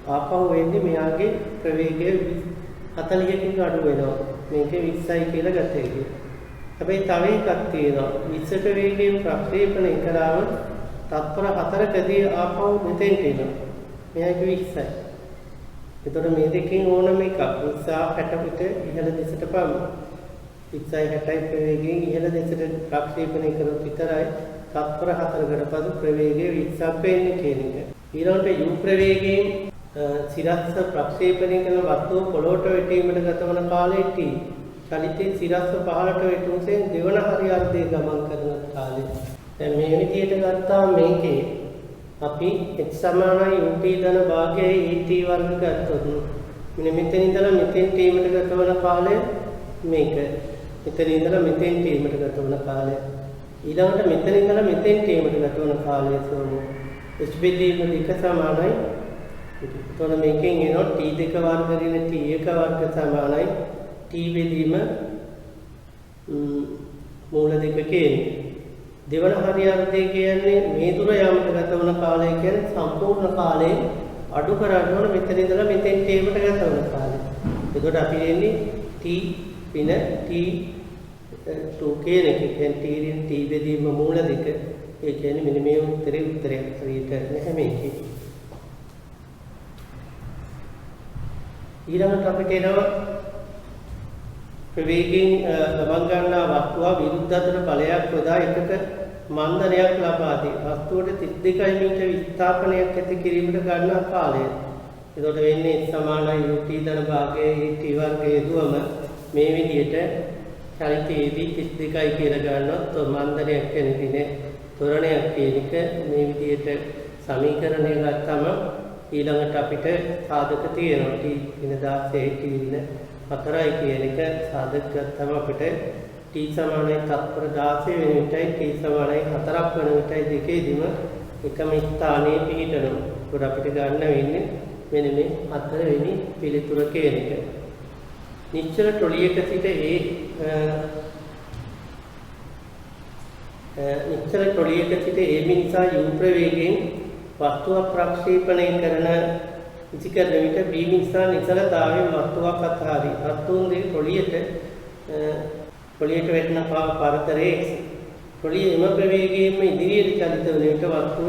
Speaker 1: ආපහු වෙන්නේ මෙයාගේ ප්‍රවේගය 40කින් අඩු වෙනවා. මේකේ 20යි කියලා ගත හැකියි. හැබැයි තව එකක් තියෙනවා. 20ක වේගයෙන් ප්‍රක්ෂේපණය කරාම තත්පර 4කදී ආපහු මෙතෙන්ට එනවා. මෙයාගේ 20යි. ඒතර මේ දෙකෙන් ඕනම එකක් 20 60 පිට ඉහළ දෙසට පාමු. 20යි 60යි ප්‍රවේගයෙන් ඉහළ දෙසට ප්‍රක්ෂේපණය කරොත් විතරයි තත්පර 4කට පසු ප්‍රවේගය 20ක් වෙන්නේ කියන එක. ඊළඟට u ප්‍රවේගයෙන් සිරස්ස ප්‍රක්ෂේපණය කරන වස්තුව පොළොවට වැටීමට ගතවන කාලය t. චලිතයේ සිරස්ස පහළට වැටුණුසෙන් දෙවන හරියාර්ධයේ ගමන් කරන කාලය. දැන් මේ විදිහට ගත්තාම මේකේ අපි x සමානයි ut ධන භාගයේ et වර්ග ගත්තොත් මෙන්න මෙතන ඉඳලා මෙතෙන් t ට ගතවන කාලය මේක. මෙතන ඉඳලා මෙතෙන් t ට ගතවන කාලය. ඊළඟට මෙතන ඉඳලා මෙතෙන් t ට ගතවන කාලය සෝමු h බෙදීම දෙක සමානයි. එතකොට මේකෙන් එනවා t2 වර්ග ඍණ t1 වර්ග සමානයි t බෙදීම මූල දෙක කියන්නේ. දෙවන හරියාර්ධය කියන්නේ මේ දුර යාමට ගතවන කාලය කියන්නේ සම්පූර්ණ කාලයේ අඩු කරන්න ඕන මෙතන ඉඳලා මෙතෙන් t ට ගතවන කාලය. එතකොට අපි එන්නේ t පින t2 කියන එක කියන්නේ t බෙදීම මූල දෙක. ඒ කියන්නේ මෙන්න මේ උත්තරයක් හරියට නැහැ මේකේ. ඊළඟට අපිට එනවා ප්‍රවේගයෙන් ගමන් ගන්නා වස්තුව විරුද්ධ අතර බලයක් යොදා එකක මන්දනයක් ලබා දී වස්තුවට 32 මීටර විස්ථාපනයක් ඇති කිරීමට ගන්නා කාලය. එතකොට වෙන්නේ සමානයි ut ධන භාගයේ et වර්ගයේ දුවම මේ විදිහට චලිතයේදී 32යි කියලා ගන්නොත් මන්දනයක් කියන්නේ තොරණයක් කියන එක මේ විදිහට සමීකරණය ගත්තම ඊළඟට අපිට සාධක තියෙනවා t = 16 t = 4යි කියන එක සාධක ගත්තම අපිට t සමානයි තත්පර 16 වෙන විටයි t සමානයි 4ක් වෙන විටයි දෙකේදීම එකම ස්ථානයේ පිහිටනවා. ඒකට අපිට ගන්න වෙන්නේ මෙන්න මේ 4 වෙනි පිළිතුර කියන එක. නිශ්චල තොලියක සිට නිශ්චල තොලියක සිට ඒ නිසා u ප්‍රවේගයෙන් වස්තුවක් ප්‍රක්ෂේපණය කරන විචිකරණ විට b නිසා නිසලතාවයෙන් වස්තුවක් අතහරී. වස්තුන්ගේ තොලියට වැටෙන පරතරයේ තොලිය එම ප්‍රවේගයෙන්ම ඉදිරියට චලිත වන විට වස්තුව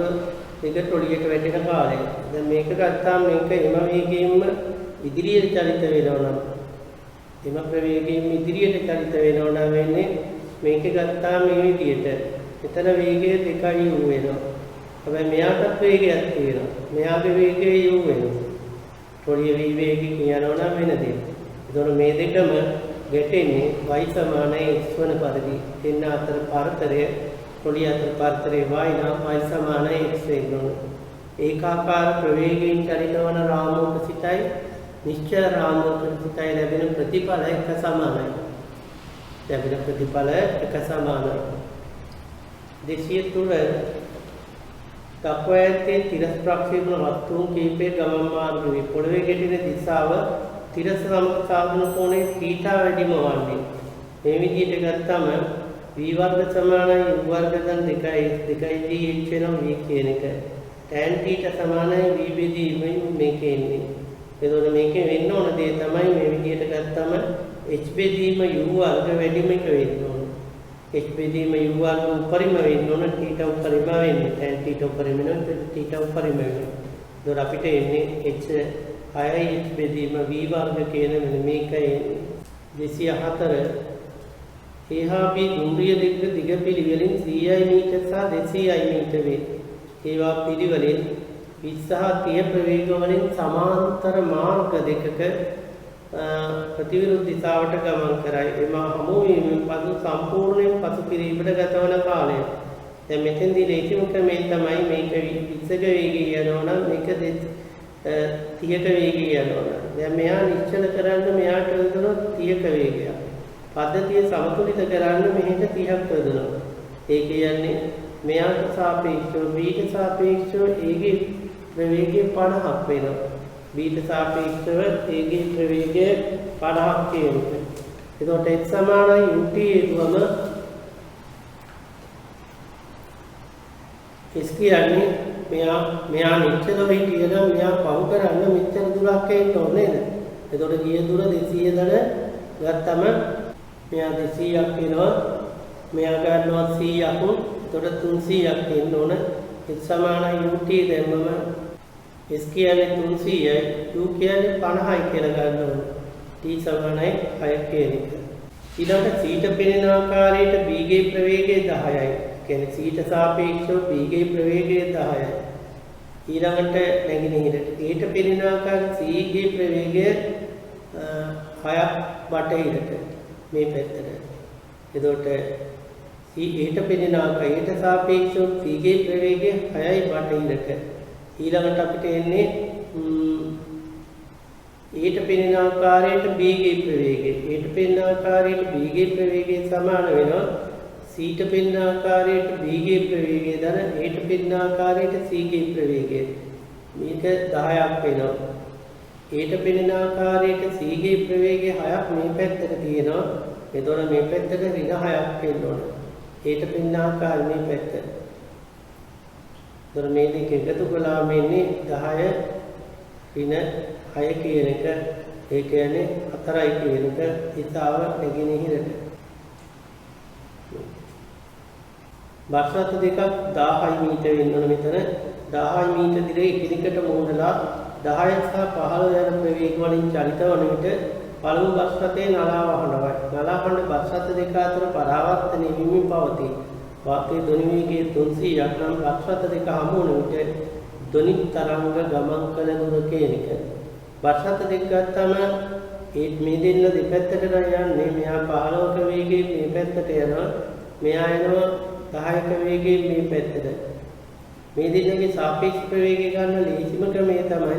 Speaker 1: දෙක තොලියට වැටෙන කාලය. දැන් මේක ගත්තාම මේක එම වේගයෙන්ම ඉදිරියට චලිත වෙනවා නම් එම ප්‍රවේගයෙන්ම ඉදිරියට චලිත වෙනවා නම් වෙන්නේ මේක ගත්තාම මේ විදිහට එතන වේගය 2u වෙනවා. හැබැයි මෙයාටත් වේගයක් තියෙනවා. මෙයාගේ වේගය u වෙනවා. තොලිය v වේගය කියනවා නම් වෙන දෙයක්. ඒතකොට මේ දෙකම ගැටෙන්නේ y සමානයි x වන පරිදි. දෙන්න අතර පරතරය තොලිය අතර පරතරය y නම් y සමානයි x වෙනවා. ඒකාකාර ප්‍රවේගයෙන් චලිත වන රාමුවක සිටයි නිශ්චල රාමුවක සිටයි ලැබෙන ප්‍රතිඵල එක සමානයි. ලැබෙන ප්‍රතිඵල එක සමානයි. 203 දක්වා ඇත්තේ තිරස් ප්‍රක්ෂේපණ වස්තුන් කීපයේ ගමන් මාර්ගයේ පොළවේ ගැටෙන දිශාව තිරස් සමග සාධන කෝණයේ θ වැඩිම වන්නේ. මේ විදිහට ගත්තම v වර්ග සමානයි u වර්ග ධන 2 h වෙනවා v කියන එක. tan θ සමානයි v බෙදීමයි මේකේ ඉන්නේ. එතකොට මේකේ වෙන්න ඕන දේ තමයි මේ විදිහට ගත්තම h බෙදීම u වර්ග වැඩිම එක වෙන්න ඕන. h බෙදීම u වර්ග උපරිම වෙන්න ඕන θ උපරිම වෙන්නේ. tan θ උපරිම වෙනවා θ උපරිම වෙනවා. ඒතකොට අපිට එන්නේ h 6යි h බෙදීම v වර්ග කියන මෙන්න මේකයි 204 එහා b දුම්රිය දෙක දිග පිළිවෙලින් 100යි මීටර සහ 200යි මීටර වේ. ඒවා පිළිවෙලින් 20 සහ 30 ප්‍රවේග වලින් සමාන්තර මාර්ග දෙකක ප්‍රතිවිරුද්ධ දිශාවට ගමන් කරයි. එම හමු වීමෙන් පසු සම්පූර්ණයෙන් පසු කිරීමට ගතවන කාලය. දැන් මෙතෙන්දී රේඛික ක්‍රමයෙන් තමයි මේක 20ක වේගය යනවා නම් මේක 30ක වේගය යනවා. දැන් මෙයා නිශ්චල කරන්න මෙයාට යොදන 30ක වේගය. පද්ධතිය සමතුලිත කරන්න මෙහෙට 30ක් යොදනවා. ඒ කියන්නේ මෙයාට සාපේක්ෂව බීට සාපේක්ෂව ඒගේ ප්‍රවේගය 50ක් වෙනවා. බීට සාපේක්ෂව ඒගේ ප්‍රවේගය 50ක් කියනවා. එතකොට x සමානයි ut හේතුවම s කියන්නේ මෙයා නිශ්චලව හිටියනම් මෙයා පහු කරන්න මෙච්චර දුරක් එන්න ඕනේ නේද? එතකොට ගිය දුර 200 දර ගත්තම මෙයා 200ක් වෙනවා. මෙයා ගන්නවා 100ක්. එතකොට 300ක් එන්න ඕන. x සමානයි ut දැම්මම s කියන්නේ 300යි u කියන්නේ 50යි කියලා ගන්න ඕන. t සමානයි 6 කියන එක. ඊළඟට c ට පෙනෙන ආකාරයට b ගේ ප්‍රවේගය 10යි. කියන්නේ c ට සාපේක්ෂව b ගේ ප්‍රවේගය 10යි. ඊළඟට නැගෙනහිරට ඊට පෙනෙන ආකාර සීගේ ප්‍රවේගය 6ක් බටහිරට මේ පැත්තට. එතකොට ඊට පෙනෙන ආකාරයට සාපේක්ෂව සීගේ ප්‍රවේගය 6යි බටහිරට. ඊළඟට අපිට එන්නේ ඊට පෙනෙන ආකාරයට බීගේ ප්‍රවේගය. ඊට පෙනෙන ආකාරයට බීගේ ප්‍රවේගය සමාන වෙනවා සීට පෙනෙන ආකාරයට බීගේ ප්‍රවේගය දන ඊට පෙනෙන ආකාරයට සීගේ ප්‍රවේගය. මේක 10ක් වෙනවා. ඊට පෙනෙන ආකාරයට සීගේ ප්‍රවේගය 6ක් මේ පැත්තට තියෙනවා. එතකොට මේ පැත්තට ඍණ 6ක් වෙන්න ඕන. ඊට පෙනෙන ආකාරය මේ පැත්ත. එතකොට මේ දෙක එකතු කළාම එන්නේ 10 ඍණ 6 කියන එක. ඒ කියන්නේ 4යි කියන එක හිතාව නැගෙනහිරට. බර්ෂාත දෙකක් 1000 මීටර වෙන්න ඕන මෙතන 1000 මීටර දිගේ එකිනෙකට මෝදලා 10 සහ 15 යන ප්‍රවේග වලින් චලිත වන විට පළමු බර්ෂාතේ නලා වහනවා. නලා වහන බර්ෂාත දෙක අතර පරාවර්තනය වීමෙන් පවතී. වාතයේ ධ්වනි වේගය 300ක් නම් බර්ෂාත දෙක හමු වන විට ධ්වනි තරංග ගමන් කළ දුර කියන එක. බර්ෂාත දෙක ගත්තම මේ දෙන්න දෙපැත්තට යන්නේ මෙහා 15ක වේගයෙන් මේ පැත්තට යනවා. මෙහා එනවා 10ක වේගයෙන් මේ පැත්තට. මේ දෙන්නගේ සාපේක්ෂ ප්‍රවේගය ගන්න ලේසිම ක්‍රමය තමයි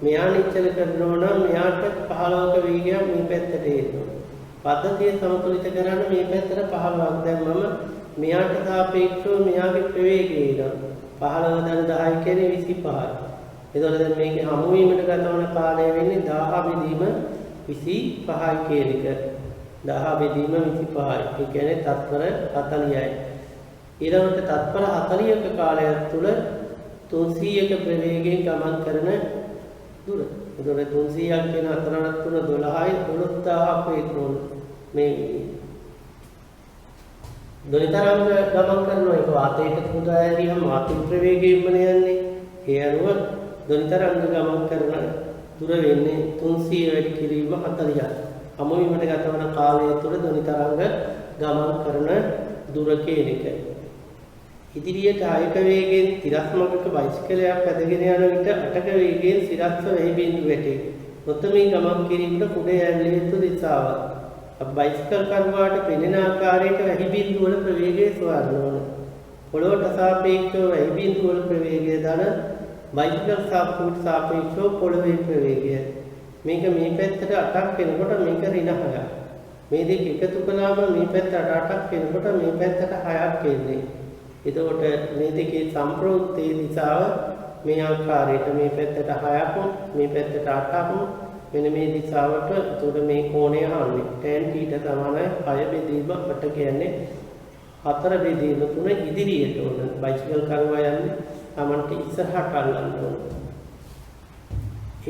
Speaker 1: මෙහා නිශ්චල කරනවා නම් මෙහාට 15ක වේගයක් මේ පැත්තට එනවා. පද්ධතිය සමතුලිත කරන්න මේ පැත්තට 15ක් දැම්මම මෙහාට සාපේක්ෂව මෙහාගේ ප්‍රවේගය එනවා. 15 × 10 කියන්නේ 25. එතකොට දැන් මේකේ හමු වීමට ගත වන කාලය වෙන්නේ 1000 බෙදීම 25යි කියන එක. 1000 බෙදීම 25යි. ඒ කියන්නේ තත්පර 40යි. ඊළඟට තත්පර 40ක කාලයක් තුල 300ක ප්‍රවේගයෙන් ගමන් කරන දුර. එතකොට 300ක් කියන 4ක් 3 12යි 12000ක් වේගෝන මේ දොලිතරංග ගමන් කරනවා. ඒක වාතයට පුදායරියම වාතය ප්‍රවේගයෙන්ම යන්නේ. ඒ අනුව දොලිතරංග ගමන් කරන දුර වෙන්නේ 300 වැඩි කිරීම 40යි. හමු වීමට ගත වන කාලය තුල දොලිතරංග ගමන් කරන දුර කියන එක. ඉදිරියට 6ක වේගයෙන් තිරස්මගක බයිසිකලයක් පැදගෙන යන විට 8ක වේගයෙන් සිරස්ව වෙහි බිඳු වැටේ. නොතමින් ගමන් කිරීමට කුඩ යැල්ල යුතු දිශාව. බයිසිකල් කරුවාට පෙනෙන ආකාරයට වෙහි බිඳු වල ප්‍රවේගය සොයන්න ඕන. පොළොවට සාපේක්ෂව වෙහි බිඳු වල ප්‍රවේගය දන බයිසිකල් සාපේක්ෂව සාපේක්ෂව පොළොවේ ප්‍රවේගය. මේක මේ පැත්තට 8ක් වෙනකොට මේක ඍණ 6ක්. මේ දෙක එකතු කළාම මේ පැත්තට 8ක් වෙනකොට මේ පැත්තට 6ක් එන්නේ. එතකොට මේ දෙකේ සම්ප්‍රයුක්තයේ දිශාව මේ ආකාරයට මේ පැත්තට 6ක් මේ පැත්තට 8ක් මෙන්න මේ දිශාවට. එතකොට මේ කෝණය හන්නේ tan θ සමානයි 6 බෙදීම 8 කියන්නේ 4 බෙදීම 3 ඉදිරියට උන බයිසිකල් කරුවා යන්නේ Tamanට ඉස්සරහට අල්ලන්න ඕන.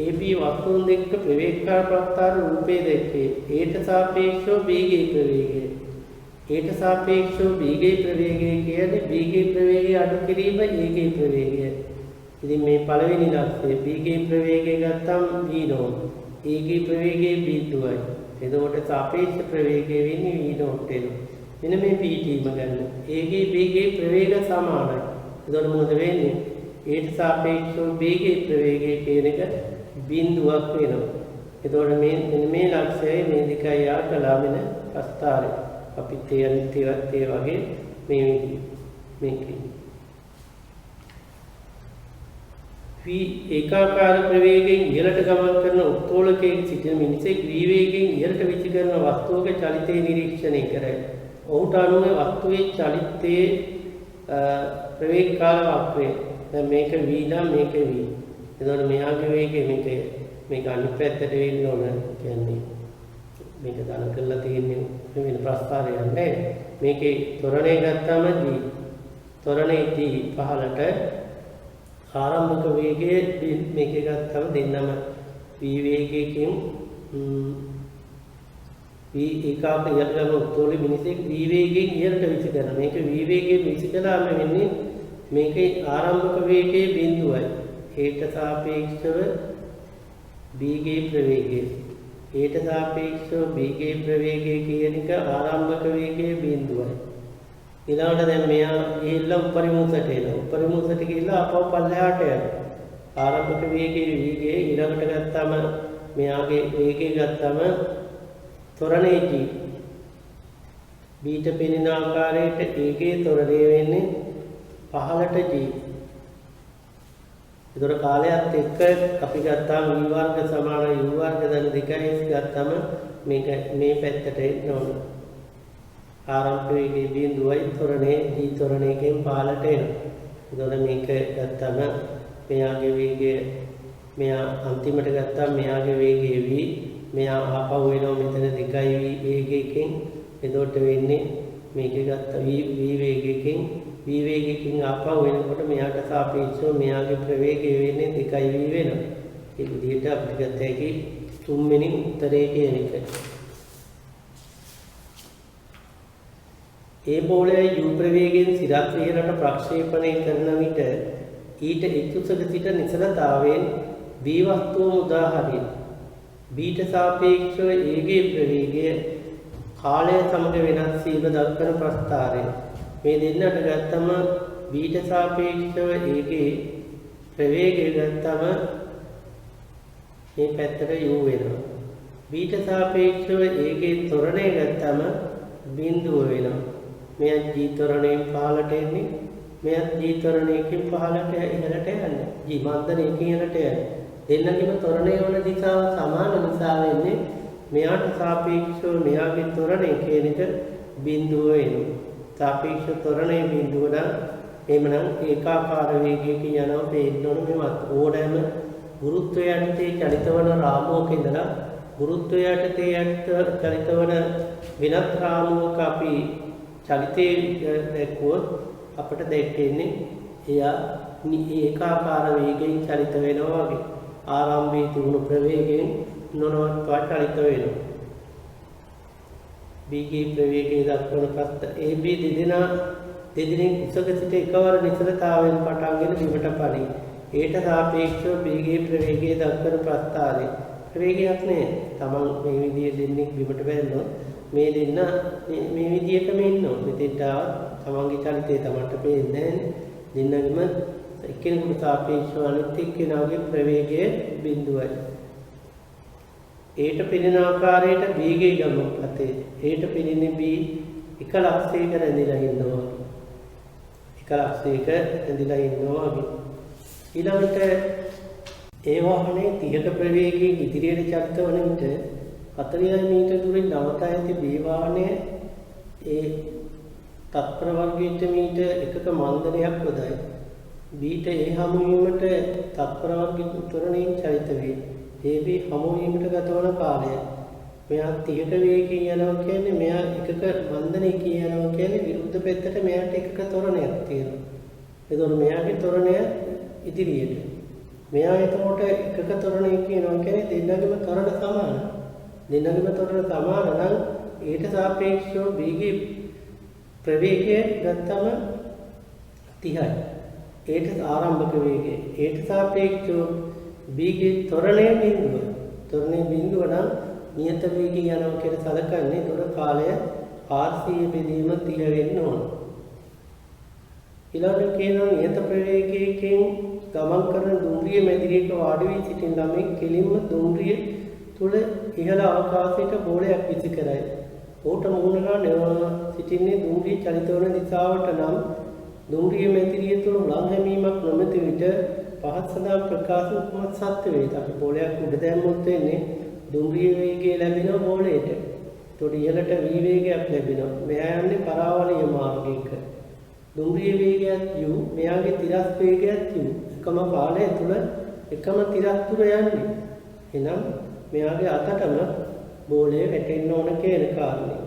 Speaker 1: AB වස්තුන් දෙක ප්‍රවේගකාර ප්‍රස්ථාර රූපේ දැක්කේ ඒට සාපේක්ෂව බීගේ ප්‍රවේගය. ඒට සාපේක්ෂව බීගේ ප්‍රවේගය කියන්නේ බීගේ ප්‍රවේගය අඩු කිරීම ඒගේ ප්‍රවේගය. ඉතින් මේ පළවෙනි ලක්ෂණය බීගේ ප්‍රවේගය ගත්තම v නෝට්. ඒගේ ප්‍රවේගය බිඳුවයි. එතකොට සාපේක්ෂ ප්‍රවේගය වෙන්නේ v නෝට් එනවා. මෙන්න මේ pt ගන්න. ඒගේ බීගේ ප්‍රවේග සමානයි. එතකොට මොකද වෙන්නේ? ඒට සාපේක්ෂව බීගේ ප්‍රවේගය කියන එක බිඳුවක් වෙනවා. එතකොට මේ ලක්ෂණය මේ දෙකයි යා කළා වෙන ප්‍රස්ථාරය. අපි තේරුත් ඒ වගේ මේකේ v ඒකාකාර ප්‍රවේගයෙන් ඉහළට ගමන් කරන උත්තෝලකයේ සිටින මිනිසෙක් v වේගයෙන් ඉහළට විසිකරන වස්තුවක චලිතය නිරීක්ෂණය කරයි. ඔහුට අනුව වස්තුවේ චලිතයේ ප්‍රවේගකාර වක්‍රය. දැන් මේක v නම් මේක v. එතකොට මෙයාගේ වේගය මේක අනිත් පැත්තට වෙන්න ඕන කියන්නේ මේක දාන කරලා තියෙන්නේ වෙන ප්‍රස්ථාරයක් නැහැ. මේකේ ත්වරණය ගත්තාම g ත්වරණේ t පහළට ආරම්භක වේගයේ මේකේ ගත්තාම දෙන්නම v වේගයකින් v ඒකාක යටගම උත්තෝලේ මිනිසෙක් v වේගයෙන් ඉහළට විසිකරන. මේක v වේගයෙන් විසිකලාම වෙන්නේ මේකේ ආරම්භක වේගයේ බිඳුවයි. ඒට සාපේක්ෂව බීගේ ප්‍රවේගය. ඒට සාපේක්ෂව බීගේ ප්‍රවේගය කියන එක ආරම්භක වේගයේ බිඳුවයි. ඊළඟට දැන් මෙයා ගිහිල්ලා උපරිම උසට එනවා. උපරිම උසට ගිහිල්ලා අපව පල්ලෙහාට යනවා. ආරම්භක වේගයේ ඊළඟට ගත්තම මෙයාගේ වේගය ගත්තම ත්වරණේ g බීට පෙනෙන ආකාරයට ඒකේ ත්වරණය වෙන්නේ පහළට g. ඒතර කාලයත් එක්ක අපි ගත්තාම v වර්ග සමාන u වර්ග දැන් 2s ගත්තම මේක මේ පැත්තට එන්න ඕන. ආරම්භ වේගයේ බිඳුවයි ත්වරණේ g ත්වරණයකින් පහළට එනවා. ඒතර මේක ගත්තම මෙයාගේ වේගය මෙයා අන්තිමට ගත්තාම මෙයාගේ වේගය v මෙයා ආපහු වෙනවා මෙතන 2v වේගයකින්. එතකොට වෙන්නේ මේක ගත්ත v වේගයකින් ආපහු වෙනකොට මෙයාට සාපේක්ෂව මෙයාගේ ප්‍රවේගය වෙන්නේ 2v වෙනවා. ඒ විදිහට අපිට ගත හැකි තුන්වෙනි උත්තරේ කියන එක. ඒ බෝලය u ප්‍රවේගයෙන් සිරත් විහරට ප්‍රක්ෂේපණය කරන විට ඊට එක්කුසක සිට නිසලතාවයෙන් b වස්තුව උදාහරණය බීට සාපේක්ෂව ඒගේ ප්‍රවේගය කාලය සමග වෙනස් වීම දක්වන ප්‍රස්ථාරය. මේ දෙන්නට ගත්තම බීට සාපේක්ෂව ඒගේ ප්‍රවේගය ගත්තම මේ පැත්තට u වෙනවා. බීට සාපේක්ෂව ඒගේ ත්වරණය ගත්තම බිඳුව වෙනවා. මෙයත් g ත්වරණයෙන් පහළට එන්නේ. මෙයත් g ත්වරණයකින් පහළට ඉහළට යන්නේ. g මන්දණයකින් ඉහළට යන්නේ. දෙන්නගේම ත්වරණය වන දිශාව සමාන නිසා වෙන්නේ මෙයාට සාපේක්ෂව මෙයාගේ ත්වරණය කියන එක බිඳුව වෙනවා. සාපේක්ෂ ත්වරණය බිඳුව නම් එhmenan ඒකාකාර වේගයකින් යනවා පේන්න ඕන මෙවත් ඕනෑම ගුරුත්වය යටතේ චලිතවන රාමුවක ඉඳලා ගුරුත්වය යටතේ චලිතවන වෙනත් රාමුවක අපි චලිතයේ දැක්වුවොත් අපිට දැක්කෙන්නේ එයා ඒකාකාර වේගයෙන් චලිත වෙනවා වගේ. ආරම්භයේ තිබුණු ප්‍රවේගයෙන් නොනවත්වා චලිත වෙනවා. බීගේ ප්‍රවේගය දක්වන ප්‍රස්ත AB දෙදෙනෙන් කුසක සිට එකවර නිසලතාවයෙන් පටන්ගෙන බිමට පණි. ඒට සාපේක්ෂව බීගේ ප්‍රවේගය දක්වන ප්‍රස්ථාරය ප්‍රවේගයක් නෑ. තමන් මේ විදිහේ දෙන්නේ බිමට බැලුවොත් මේ දෙන්න මේ විදිහටම ඉන්නවා. මෙතෙන්ට තමන්ගේ චලිතය තමන්ට පේන්නේ නෑනේ. දෙන්නගෙම එක්කෙනෙකුට සාපේක්ෂව අනිත් එක්කෙනාගේ ප්‍රවේගය බිඳුවයි. ඒට පෙනෙන ආකාරයට බීගේ ගමන පතේ. ඒට පෙනෙන්නේ බී එක ලක්ෂයක රැඳිලා ඉන්නවා. එක ලක්ෂයක රැඳිලා ඉන්නවා වගේ. ඊළඟට ඒ වාහනේ 30ක ප්‍රවේගයෙන් ඉදිරියට චලිත වන විට 40 මීටර දුරින් නවතා ඇති බී වාහනය ඒ තත්පර වර්ගයට මීටර එකක මන්දනයක් වදයි. බීට ඒ හමු වීමට තත්පර වර්ගයක ත්වරණයෙන් චලිත වේ. ඒ බී හමු වීමට ගතවන කාලය මෙයා 30ක වේගයෙන් යනවා කියන්නේ මෙයා එකක මන්දනයකින් යනවා කියන්නේ විරුද්ධ පැත්තට මෙයාට එකක ත්වරණයක් තියෙනවා. එතකොට මෙයාගේ ත්වරණය ඉදිරියට. මෙයා එතකොට එකක ත්වරණයකින් යනවා කියන්නේ දෙන්නගේම ත්වරණ සමාන. දෙන්නගේම ත්වරණ සමාන නම් ඊට සාපේක්ෂව බීගේ ප්‍රවේගය ගත්තම 30යි. ඒට ආරම්භක වේගය. ඒට සාපේක්ෂව බීගේ ත්වරණය බිඳුව. ත්වරණය බිඳුව නම් නියත වේගයෙන් යනවා කියලා සැලකන්නේ. ඒතර කාලය RC බෙදීම 30 වෙන්න ඕන. ඊළඟට කියනවා නියත ප්‍රවේගයකින් ගමන් කරන දුම්රිය මැදිරියක වාඩි වී සිටින ළමෙක් කෙලින්ම දුම්රිය තුල ඉහළ අවකාශයට බෝලයක් විසි කරයි. ඌට මුහුණලා සිටින්නේ දුම්රිය චලිත වන දිශාවට නම් දුම්රිය මැදිරිය තුල උලන් හැමීමක් නොමැති විට පහත් සඳහන් ප්‍රකාශ උපමත් සත්‍ය වේද. අපි බෝලයක් උඩ දැම්මොත් වෙන්නේ දුම්රිය වේගය ලැබෙන බෝලයට. ඒතකොට ඉහළට v වේගයක් ලැබෙනවා. මෙයා යන්නේ පරාවලීය මාර්ගයක. දුම්රිය වේගයත් u මෙයාගේ තිරස් වේගයත් u එකම කාලය තුල එකම තිරස් තුර යන්නේ. එහෙනම් මෙයාගේ අතටම බෝලය වැටෙන්න ඕන කියන කාරණේ.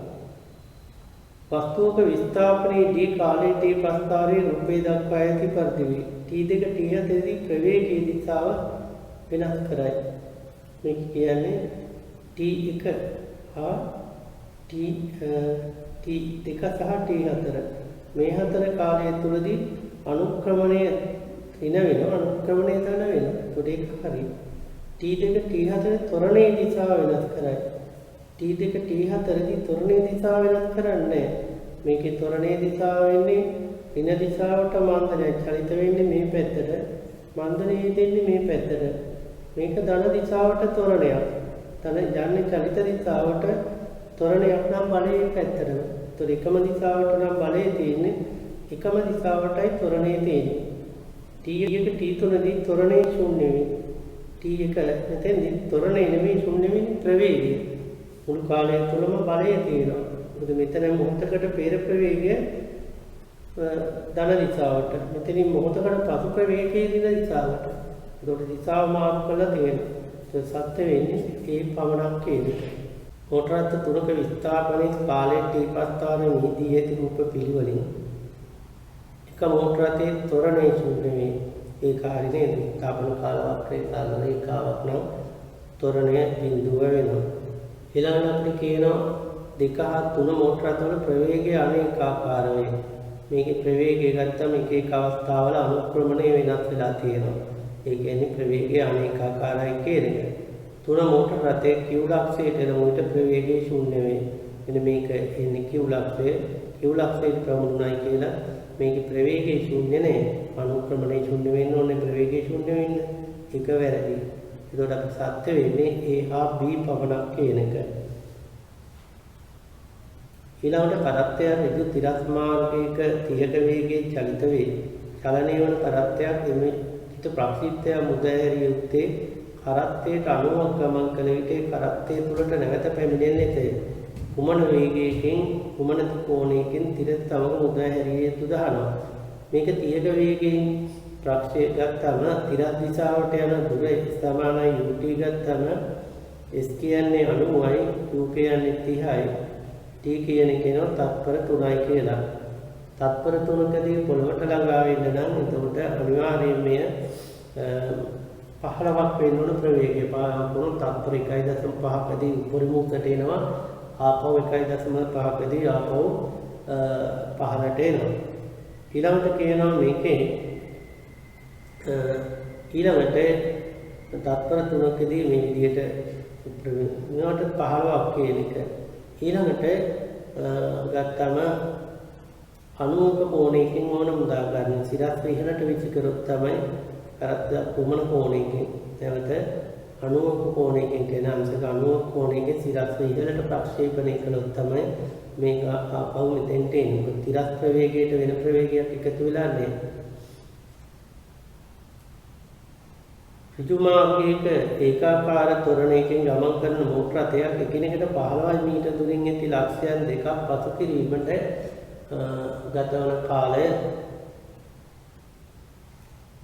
Speaker 1: වස්තුවක විස්ථාපනයේ d කාලයේ t ප්‍රස්ථාරයේ රූපේ දක්වා ඇති පරිදි වේ. t2 t4 දී ප්‍රවේගයේ දිශාව වෙනස් කරයි. මේක කියන්නේ t1 හා t2 සහ t4 මේ හතර කාලය තුලදී අනුක්‍රමණය දින වෙනවා. අනුක්‍රමණය තන වෙනවා. ඒකට ඒක හරි. t2 t4 ත්වරණයේ දිශාව වෙනස් කරයි. t2 t4 දී ත්වරණයේ දිශාව වෙනස් කරන්නේ. මේකේ ත්වරණයේ දිශාව වෙන්නේ දින දිශාවට මන්දනය චලිත වෙන්නේ මේ පැත්තට. මන්දනේ දෙන්නේ මේ පැත්තට. මේක ධන දිශාවට තොරණයක්. ධන යන්නේ චලිත දිශාවට තොරණයක් නම් බලයේ පැත්තටම. ඒතර එකම දිශාවට නම් බලයේ තියෙන්නේ එකම දිශාවටයි තොරණේ තියෙන්නේ. T1 T3 දී තොරණේ ශූන්‍ය වෙයි. T1 නැතෙන්දී තොරණේ නෙමෙයි ශූන්‍ය වෙන්නේ ප්‍රවේගය. මුළු කාලය තුලම බලය තියෙනවා. මොකද මෙතන මොහොතකට පෙර ප්‍රවේගය ධන දිශාවට. මෙතනින් මොහොතකට පසු ප්‍රවේගයේ දින දිශාවට. ඒකට දිශාව මාරු කරලා තියෙනවා. ඒක සත්‍ය වෙන්නේ ඒ පමණක් කියන්නේ. කොටරත් තුනක විස්ථාපනයේ කාලයේ ටීපස්ථාන නීතිය ඇති රූප පිළිවෙලින් එක මොටරතේ තොරණේ ශූන්‍ය වේ. ඒ කාර්යනේ විස්ථාපන කාල වක්‍රයේ කාල රේඛාවක් නම් තොරණය බිඳුව වෙනවා. ඊළඟට අපිට කියනවා 2 හා 3 මොටරත වල ප්‍රවේගය අනේකාකාර වේ. මේකේ ප්‍රවේගය ගත්තම එක එක අවස්ථාවල අනුක්‍රමණය වෙනස් වෙලා තියෙනවා. ඒ කියන්නේ ප්‍රවේගය අනේකාකාරයි කියන එක. 3 මෝටර රථයේ Q ලක්ෂයට එන මොහොත ප්‍රවේගය ශූන්‍ය වේ. මෙන්න මේක එන්නේ Q ලක්ෂයට ප්‍රමුණුයි කියලා මේකේ ප්‍රවේගය ශූන්‍ය නෑ. අනුක්‍රමණය ශූන්‍ය වෙන්න ඕනේ ප්‍රවේගය ශූන්‍ය වෙන්න. ඒක වැරදි. ඒකට අපි සත්‍ය වෙන්නේ A හා B පමණක් කියන එක. ඊළඟට කරත්තය ඍජු තිරස් මාර්ගයක 30ක වේගයෙන් චලිත වේ. චලනය වන කරත්තයක් එමෙ හිත ප්‍රක්ෂිප්තය මුදෑරිය යුත්තේ කරත්තයට අනුව ගමන් කළ විට කරත්තය තුළට නැවත පැමිණෙන්නේය. කුමන වේගයකින් කුමන ත්‍රිකෝණයකින් තිරස් සමග මුදෑරිය යුතු දහනවා. මේක 30ක වේගයෙන් ප්‍රක්ෂේප ගත්තම තිරස් දිශාවට යන දුර සමානයි ut ගත්තම s කියන්නේ 90යි q කියන්නේ 30යි t කියන කෙනා තත්පර 3යි කියලා. තත්පර 3කදී පොළවට ළඟා වෙන්න නම් එතකොට අනිවාර්යයෙන්ම 15ක් වෙන්න ඕන ප්‍රවේගය. පාවුණු තත්පර 1.5කදී උපරිමයට එනවා. ආපහු 1.5කදී ආපහු පහළට එනවා. ඊළඟට කියනවා මේකේ ඊළඟට තත්පර 3කදී මේ විදිහට මෙවට 15ක් කියන එක. ඊළඟට ගත්තම 90ක කෝණයකින් ඕන මුදා ගන්න. සිරස් ඉහළට විසි කරොත් තමයි කරත්ත කුමන කෝණයකින් නැවත 90ක කෝණයකින් කියන අංශක 90ක කෝණයකින් සිරස් ඉහළට ප්‍රක්ෂේපණය කළොත් තමයි මේක ආපහු මෙතෙන්ට එන්නේ. තිරස් ප්‍රවේගයට වෙන ප්‍රවේගයක් එකතු වෙලා නැහැ. ඍජු මාර්ගයක ඒකාකාර තොරණයකින් ගමන් කරන මෝටර රථයක් එකිනෙකට 15 මීටර දුරින් ඇති ලක්ෂයන් දෙකක් පසු කිරීමට ගතවන කාලය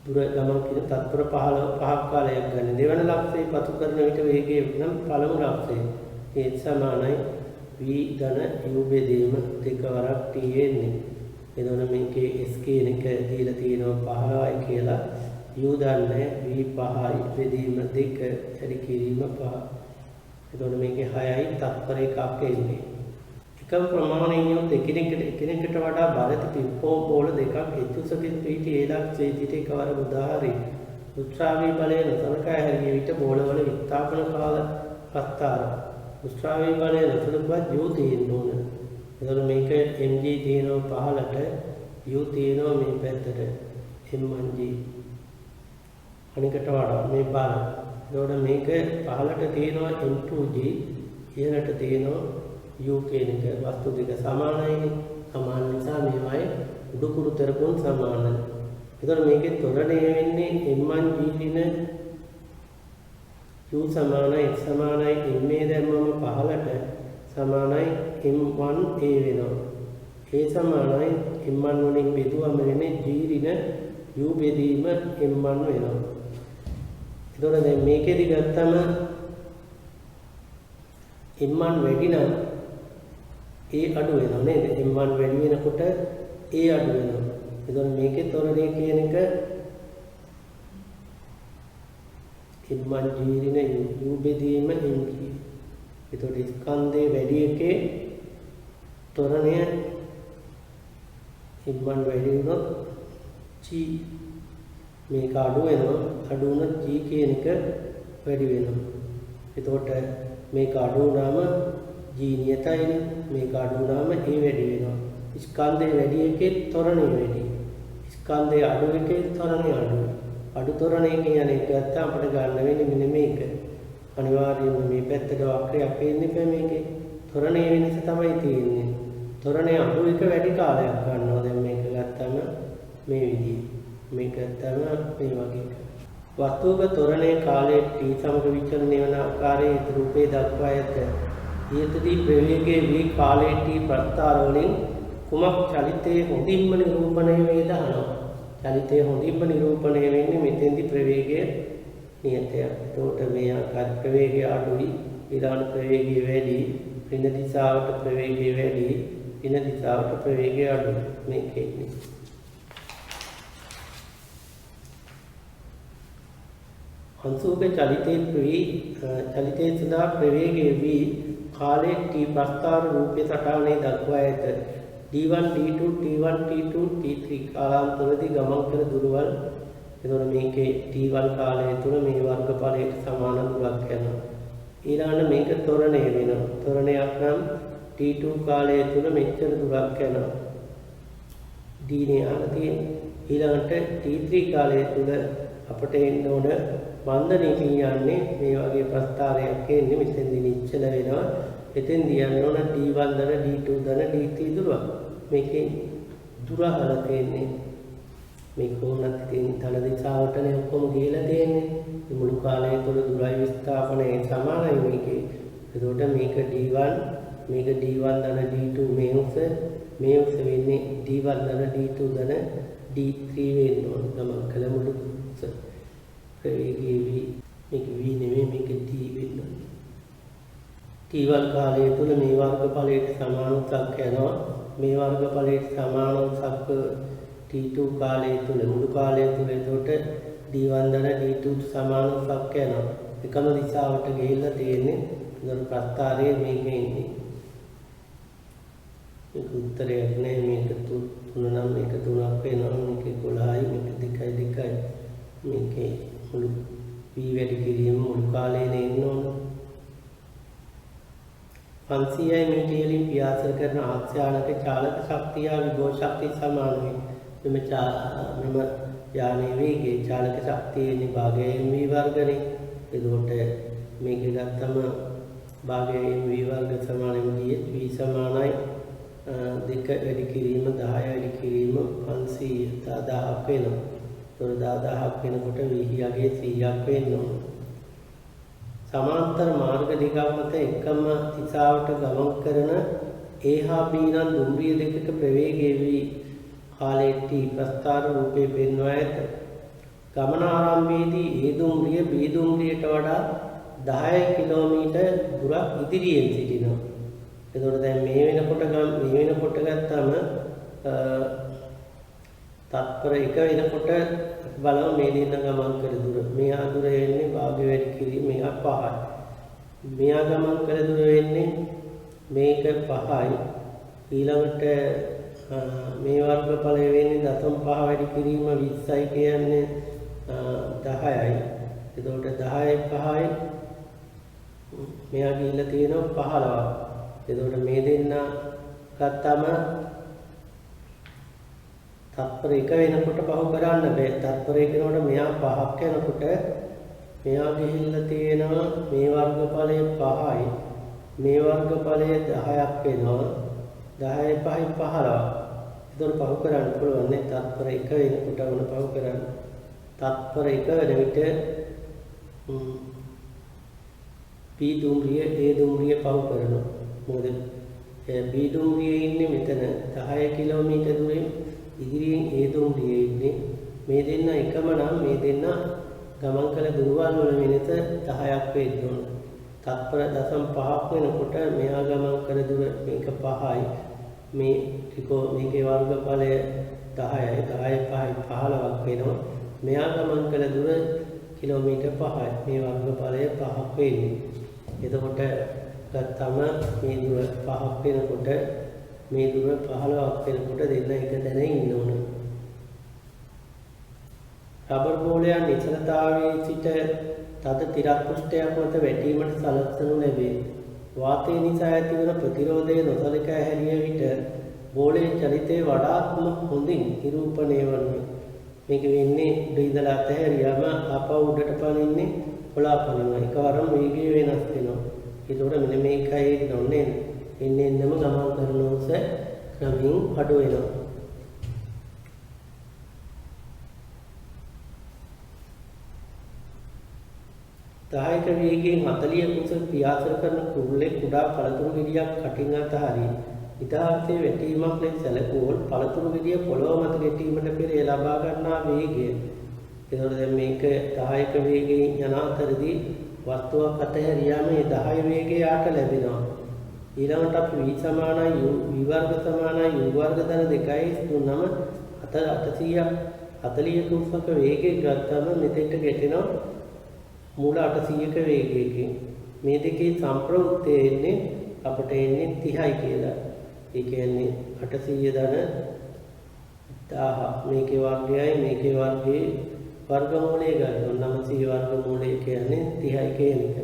Speaker 1: දුර ගමන් කිරීම තත්පර 15ක් කාලයක් ගන්න. දෙවන ලක්ෂයේ පසු කරන විට වේගය නම් පළමු ලක්ෂයේ ඒ සමානයි v ධන u බෙදීම දෙකවරක් t එන්නේ. එතකොට මේකේ s කියන එක දීලා තියෙනවා 15යි කියලා. u දන්නේ v 5යි බෙදීම 2 හැරි කිරීම 5. එතකොට මේකේ 6යි තත්පර එකක් එන්නේ. එකම ප්‍රමාණයෙන් එකිනෙකට වඩා බරත පිප්පෝ බෝල දෙකක් එතුසකින් පිටි ඒ ලක්ෂයේ සිට එකවර උදාහරණයි. උත්සාහී බලය නොසලකා හැරිය විට බෝලවල විස්ථාපන කාල පස්තාර. උත්සාහී බලය නොසලකුවත් u තියෙන්න ඕන. එතකොට මේක mg තියෙනවා 15ට u තියෙනවා මේ පැත්තට m1g. අනිකට වඩා මේ බාර. එතකොට මේක 15ට තියෙනවා m2g ඉහළට තියෙනවා u කියන එක වස්තු දෙක සමානයි. සමාන නිසා මේවයි උඩුකුරු තරකුන් සමානයි. එතකොට මේකේ තොරණය වෙන්නේ m1g දින u සමානයි සමානයි m දැම්මම 15ට සමානයි m1a වෙනවා. ඒ සමානයි m1 වලින් බෙදුවම වෙන්නේ g දින u බෙදීම m1 වෙනවා. එතකොට දැන් මේකෙදි ගත්තම m1 වැඩි නම් a අඩු වෙනවා නේද? m1 වැඩි වෙනකොට a අඩු වෙනවා. එතකොට මේකේ තොරණය කියන එක m1 g දින u බෙදීම mg. එතකොට ස්කන්ධයේ වැඩි එකේ තොරණය m1 වැඩි වුණොත් g මේක අඩු වෙනවා. අඩු වුණොත් g කියන එක වැඩි වෙනවා. එතකොට මේක අඩු වුණාම g නියතයිනේ. මේක අඩු වුණාම a වැඩි වෙනවා. ස්කන්ධයේ වැඩි එකේ තොරණය වැඩි. ස්කන්ධයේ අඩු එකේ තොරණය අඩුයි. අඩු තොරණේ කියන එක ගත්තාම අපිට ගන්න වෙන්නේ මෙන්න මේක. අනිවාර්යයෙන්ම මේ පැත්තට වක්‍රයක් පේන්නේ නැහැ මේකේ. තොරණේ වෙනස තමයි තියෙන්නේ. තොරණේ අඩු එක වැඩි කාලයක් ගන්නවා. දැන් මේක ගත්තම මේ විදිහේ. මේක ගත්තම මේ වගේ. වස්තුවක තොරණේ කාලයේ t සමග විචලනය වන ආකාරයේ රූපේ දක්වා ඇත. ඊයේදී ප්‍රවේගයේ වී කාලයේ t ප්‍රස්ථාර වලින් කුමක් චලිතයේ හොඳින්ම නිරූපණය වේද අහනවා. චලිතයේ හොඳින්ම නිරූපණය වෙන්නේ මෙතෙන්දී ප්‍රවේගය නියතයක්. එතකොට මේ ආකාර ප්‍රවේගය අඩුයි, ඊළඟ ප්‍රවේගය වැඩි, පින දිශාවට ප්‍රවේගය වැඩි, පින දිශාවට ප්‍රවේගය අඩුයි. මේකේ ඉන්නේ. අංශුක චලිතයේ සදා ප්‍රවේගයේ වී කාලයේ t ප්‍රස්ථාර රූපේ සටහනේ දක්වා ඇත. d1 d2 t1 t2 t3 කාලාන්තරදී ගමන් කර දුරවල්. එතකොට මේකේ t1 කාලය තුල මේ වර්ගඵලයට සමාන දුරක් යනවා. ඊළඟට මේක ත්වරණය වෙනවා. ත්වරණයක් නම් t2 කාලය තුල මෙච්චර දුරක් යනවා. d නේ අහලා තියෙන්නේ. ඊළඟට t3 කාලය තුල අපට එන්න ඕන බන්ධනය කියන්නේ මේ වගේ ප්‍රස්ථාරයක් එන්නේ මෙතෙන්දී නිශ්චල වෙනවා. එතෙන්දී යන්න ඕන d1 දර d2 දර d3 දුරක්. මේකේ දුර අහලා තියෙන්නේ. මේ කොහොමද තියෙන්නේ ධන දිශාවටනේ ඔක්කොම ගිහලා තියෙන්නේ. මේ මුළු කාලය තුල දුරයි විස්ථාපනය සමානයි මේකේ. එතකොට මේක d1 මේක d1 දර d2 මේ උස වෙන්නේ d1 දර d2 දර d3 වෙන්න ඕන. ගමන් කළ මුළු ප්‍රවේගයේ v මේක v නෙමෙයි මේක d වෙන්න ඕන. t1 කාලය තුල මේ වර්ගඵලයට සමාන උසක් යනවා. මේ වර්ගඵලයට සමාන උසක් t2 කාලය තුල මුළු කාලය තුල එතකොට d1 දර d2 සමාන උසක් යනවා. එකම දිශාවට ගෙහිලා තියෙන්නේ. ඒතර ප්‍රස්ථාරයේ මේකේ ඉන්නේ. මේක උත්තරයක් නෑ. මේක 3 නම් මේක 3ක් වෙනවා. මේක 11යි මේක 2යි මේකේ මුළු v වැඩි කිරීම මුළු කාලේනේ ඉන්න ඕන. 500යි මීටර් වලින් ව්‍යාස කරන ආශ්‍යානක චාලක ශක්තිය විභව ශක්තිය සමාන වේ. මෙම යානයේ වේගයේ චාලක ශක්තියේ භාගය mv වර්ගනේ. එතකොට මේක ගත්තම භාගය mv වර්ග සමාන v සමානයි 2 වැඩි කිරීම 10 වැඩි කිරීම 500 1000ක් වෙනවා. ඒතකොට 1000ක් වෙනකොට v යගේ 100ක් වෙන්න ඕන. සමාන්තර මාර්ග දෙකක් මත එකම දිශාවට ගමන් කරන a හා b නම් දුම්රිය දෙකක ප්‍රවේගයේ වී කාලයේ t ප්‍රස්ථාර රූපේ පෙන්වා ඇත. ගමන ආරම්භයේදී a දුම්රිය b දුම්රියට වඩා 10 කිලෝමීටර් දුරක් ඉදිරියෙන් සිටිනවා. එතකොට දැන් මේ වෙනකොට ගත්තම තත්පර 1 වෙනකොට බලමු මේ දෙන්න ගමන් කර දුර. මෙහා දුර වෙන්නේ භාග්‍ය වැඩි කිරීම මේක 5යි. මෙහා ගමන් කර දුර වෙන්නේ මේක 5යි. ඊළඟට මේ වර්ගඵලය වෙන්නේ 0.5 වැඩි කිරීම 20යි කියන්නේ 10යි. එතකොට 10යි 5යි මෙහා ගිහිල්ලා තියෙනවා 15ක්. එතකොට මේ දෙන්න ගත්තම තත්පර 1 වෙනකොට පහු කරන්න බෑ. තත්පර 1 වෙනකොට මෙහා 5ක් යනකොට මෙහා ගිහිල්ලා තියෙනවා මේ වර්ගඵලය 5යි. මේ වර්ගඵලය 10ක් වෙනවා. 10යි 5යි 15ක්. එතකොට පහු කරන්න පුළුවන් නේ. තත්පර 1 වෙනකොට වුණ පහු කරන්න. තත්පර 1 වෙන විට p දුම්රිය a දුම්රිය පහු කරනවා. මොකද b දුම්රිය ඉන්නේ මෙතන 10 කිලෝමීටර් දුරින් ඉදිරියෙන් a දුම්රිය ඉන්නේ. මේ දෙන්න එකම නම් මේ දෙන්න ගමන් කළ දුරවල් වල වෙනස 10ක් වෙන්න ඕන. තත්පර 0.5ක් වෙනකොට මෙහා ගමන් කළ දුර මේක 5යි. මේකේ වර්ගඵලය 10යි. 10යි 5යි 15ක් වෙනවා. මෙහා ගමන් කළ දුර කිලෝමීටර් 5යි. මේ වර්ගඵලය 5ක් වෙන්නේ. එතකොට ගත්තම මේ දුර 5ක් වෙනකොට මේ දුර 15ක් වෙනකොට දෙන්න එක තැන ඉන්න ඕන. රබර් බෝලයක් නිශ්චලතාවයේ සිට තද තිරක් පෘෂ්ඨයක් මත වැටීමට සලස්වනු ලැබේ. වාතය නිසා ඇතිවන ප්‍රතිරෝධය නොසලකා හැරිය විට බෝලයේ චලිතය වඩාත්ම හොඳින් නිරූපණය වනුයේ. මේක වෙන්නේ උඩ ඉඳලා අතහැරියාම ආපහු උඩට පනින්නේ කොලාපනිනවා. එකවරම වේගය වෙනස් වෙනවා. ඒකෝට මෙන්න මේකයි නෝනේ එන්නේ එන්නම ගමන් කරන උස ක්‍රමයෙන් අඩු වෙනවා. දායක වේගයෙන් 40 කුසල ක්‍රියාසර කරන කුරුල්ලේ කුඩා පළතුරු ගෙඩියක් කටින් අතහරියි. ඉතාලයේ වැටීමක් ලෙස සැලකුවොත් පළතුරු ගෙඩිය පොළොව මත ගැටීමට පෙර එය ලබා ගන්නා වේගය. ඒතකොට දැන් මේක 10ක වේගයෙන් යන අතරදී වස්තුවක් අතහැරියාම ඒ 10 වේගය යාට ලැබෙනවා. ඊළඟට අපි v සමානයි v වර්ග සමානයි u වර්ග ධන 2 දුන්නම 840ක උසක වේගයක් ගත්තම මෙතෙන්ට ගැටෙනවා මූල 800ක වේගයකින්. මේ දෙකේ සම්ප්‍රයුක්තය එන්නේ අපට එන්නේ 30යි කියලා. ඒ කියන්නේ 800 ධන 1000 මේකේ වර්ගයයි මේකේ වර්ගයේ වර්ගමූලය ගන්නවා 900 වර්ගමූලය කියන්නේ 30යි කියන එක.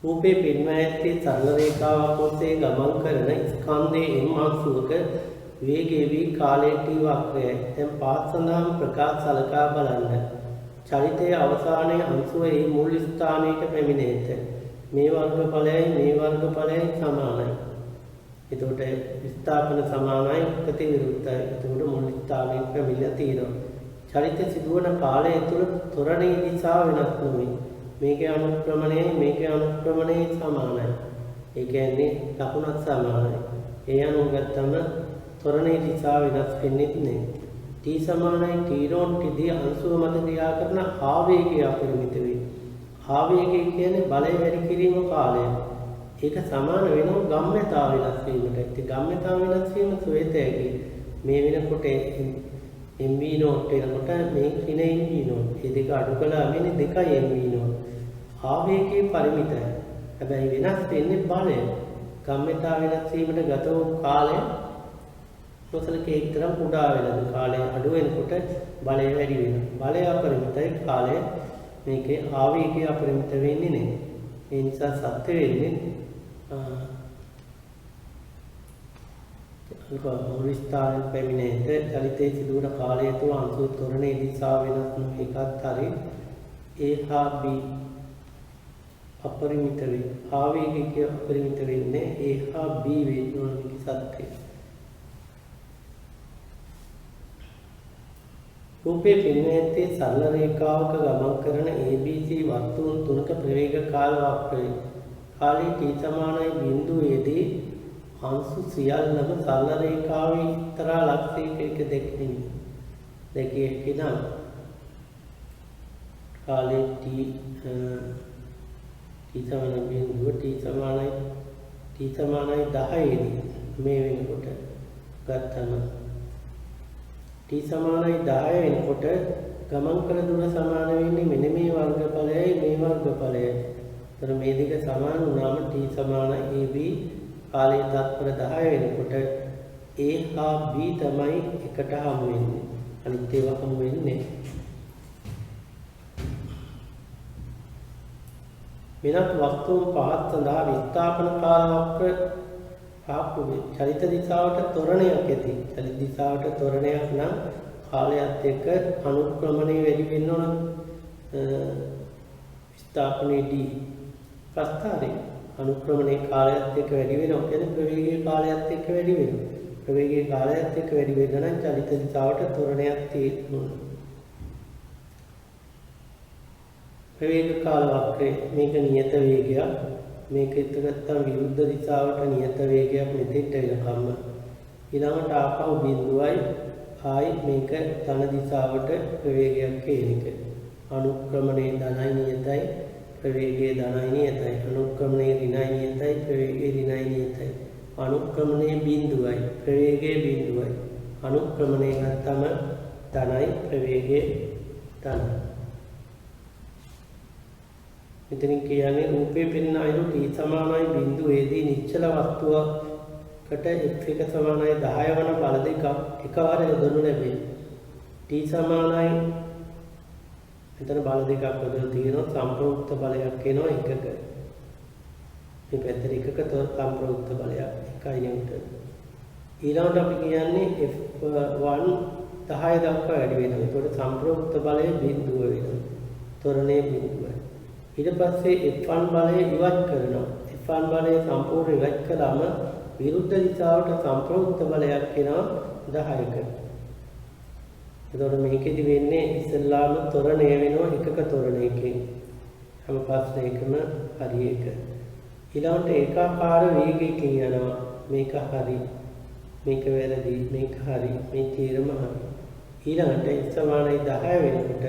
Speaker 1: රූපේ පෙන්වා ඇත්තේ සරල රේඛාවක් ඔස්සේ ගමන් කරන ස්කන්ධයේ m අංශුවක වේගයේ v කාලයේ t වක්‍රයයි. දැන් පාත් සඳහන් ප්‍රකාශ සලකා බලන්න. චලිතයේ අවසානයේ අංශුවේ මුල් ස්ථානයට පැමිණෙත. මේ වර්ගඵලයයි මේ වර්ගඵලයයි සමානයි. එතකොට විස්ථාපන සමානයි ප්‍රතිවිරුද්ධයි. එතකොට මුල් ස්ථානයට පැමිණලා තියෙනවා. චලිත සිදුවන කාලය තුළ ත්වරණයේ දිශාව වෙනස් නොවේ. මේකේ අනුක්‍රමණයයි මේකේ අනුක්‍රමණයයි සමානයි. ඒ කියන්නේ ලකුණත් සමානයි. ඒ අනුව ගත්තම ත්වරණයේ දිශාව වෙනස් වෙන්නේ නැහැ. t සමානයි t ඩොට් දී අංශුව මත ක්‍රියා කරන ආවේගය අපරිමිත වේ. ආවේගය කියන්නේ බලය වැඩි කිරීම කාලය. ඒක සමාන වෙනවා ගම්ම්‍යතාව වෙනස් වීමට. ඒ ගම්ම්‍යතාව වෙනස් වීම සුවේතයකි. මේ වෙනකොට mv නෝට් එනකොට මේ කින mv නෝට්. මේ දෙක අඩු කළා වෙන්නේ 2 mv නෝට්. ආවේගයේ පරිමිතයි. හැබැයි වෙනස් වෙන්නේ බලය. ගම්ම්‍යතාව වෙනස් වීමට ගත වූ කාලය නොසලකේ තරම් කුඩා වෙනවා. කාලය අඩු වෙනකොට බලය වැඩි වෙනවා. බලය අපරිමිතයි කාලය මේකේ ආවේගය අපරිමිත වෙන්නේ නැහැ. ඒ නිසා සත්‍ය වෙන්නේ මුල් ස්ථානයේ පැමිණෙත චලිතයේ සිදුවන කාලය තුළ අංශු ත්වරණයේ දිශාව වෙනස් නොවන එකත් හරි a හා b අපරිමිත වේ. ආවේගික අපරිමිත වෙන්නේ a හා b වෙන්න මේක සත්‍යයි. රූපේ පෙන්වන්නේ සරල රේඛාවක ගමන් කරන ABC වස්තුන් තුනක ප්‍රවේග කාල වක්‍රය. කාලයේ t සමානයි බිඳුවේදී අංශු සියල්ලම සරල රේඛාවේ එක්තරා ලක්ෂයක දැක්වෙමි. දැකිය හැකි නම් කාලයේ t සමානයි බිඳුව t සමානයි 10 දී මේ වෙනකොට ගත්තම t සමානයි 10 වෙනකොට ගමන් කළ දුර සමාන වෙන්නේ මෙන්න මේ වර්ගඵලයයි මේ වර්ගඵලයයි. ඒතර මේ දෙක සමාන වුණාම t සමානයි ab කාලයේ තත්පර 10 වෙනකොට a හා b තමයි එකට හමු වෙන්නේ. අනිත් ඒවා හමු වෙන්නේ වෙනත් වස්තුන් පහත් සඳහා විස්ථාපන කාල වක්‍ර ආපුවේ චලිත දිශාවට ත්වරණයක් ඇති. චලිත දිශාවට ත්වරණයක් නම් කාලයත් එක්ක අනුක්‍රමණය වැඩි වෙන්න ඕන. විස්ථාපනයේ d ප්‍රස්ථාරේ අනුක්‍රමණයේ කාලයත් එක්ක වැඩි වෙනවා. කියන්නේ ප්‍රවේගයේ කාලයත් එක්ක වැඩි වෙනවා. ප්‍රවේගයේ කාලයත් එක්ක වැඩි වෙන්න නම් චලිත දිශාවට ත්වරණයක් තියෙන්න ඕන. ප්‍රවේග කාල වක්‍රය මේක නියත වේගයක්. මේක එතනත්තම් විරුද්ධ දිශාවට නියත වේගයක් මෙතෙන්ට වෙනකම්ම ඊළඟට ආපහු බිඳුවයි ආයි මේක ධන දිශාවට ප්‍රවේගයක් කියන එක. අනුක්‍රමණයේ ධනයි නියතයි ප්‍රවේගයේ ධනයි නියතයි. අනුක්‍රමණයේ ඍණයි නියතයි ප්‍රවේගයේ ඍණයි නියතයි. අනුක්‍රමණයේ බිඳුවයි ප්‍රවේගයේ බිඳුවයි. අනුක්‍රමණය ගත්තම ධනයි ප්‍රවේගයේ ධනයි. මෙතන කියන්නේ රූපේ පෙනෙන අයුරු t සමානයි බිඳුවේදී නිශ්චල වස්තුවකට f1 සමානයි 10 වන බල දෙකක් එකවර යොදනු ලැබේ. t සමානයි මෙතන බල දෙකක් යොදලා තියෙනවා. සම්ප්‍රයුක්ත බලයක් එනවා එකක. මේ පැත්තට එකක තව සම්ප්‍රයුක්ත බලයක් 1 නිව්ටන්. ඊළඟට අපි කියන්නේ F1 10 දක්වා වැඩි වෙනවා. ඒතකොට සම්ප්‍රයුක්ත බලය 0 වෙනවා. ත්වරණයේ 0යි. ඊට පස්සේ F1 බලය ඉවත් කරනවා. F1 බලය සම්පූර්ණ ඉවත් කළාම විරුද්ධ දිශාවට සම්ප්‍රයුක්ත බලයක් එනවා 10ක. එතකොට මේකෙදි වෙන්නේ ඉස්සෙල්ලාම ත්වරණය වෙනවා එකක ත්වරණයකින්. හැම ප්‍රශ්නයකම හරි එක. ඊළඟට ඒකාකාර වේගයකින් යනවා. මේක හරි. මේක වැරදි. මේක හරි. මේ තීරම හරි. ඊළඟට සමානයි 10 වෙනකොට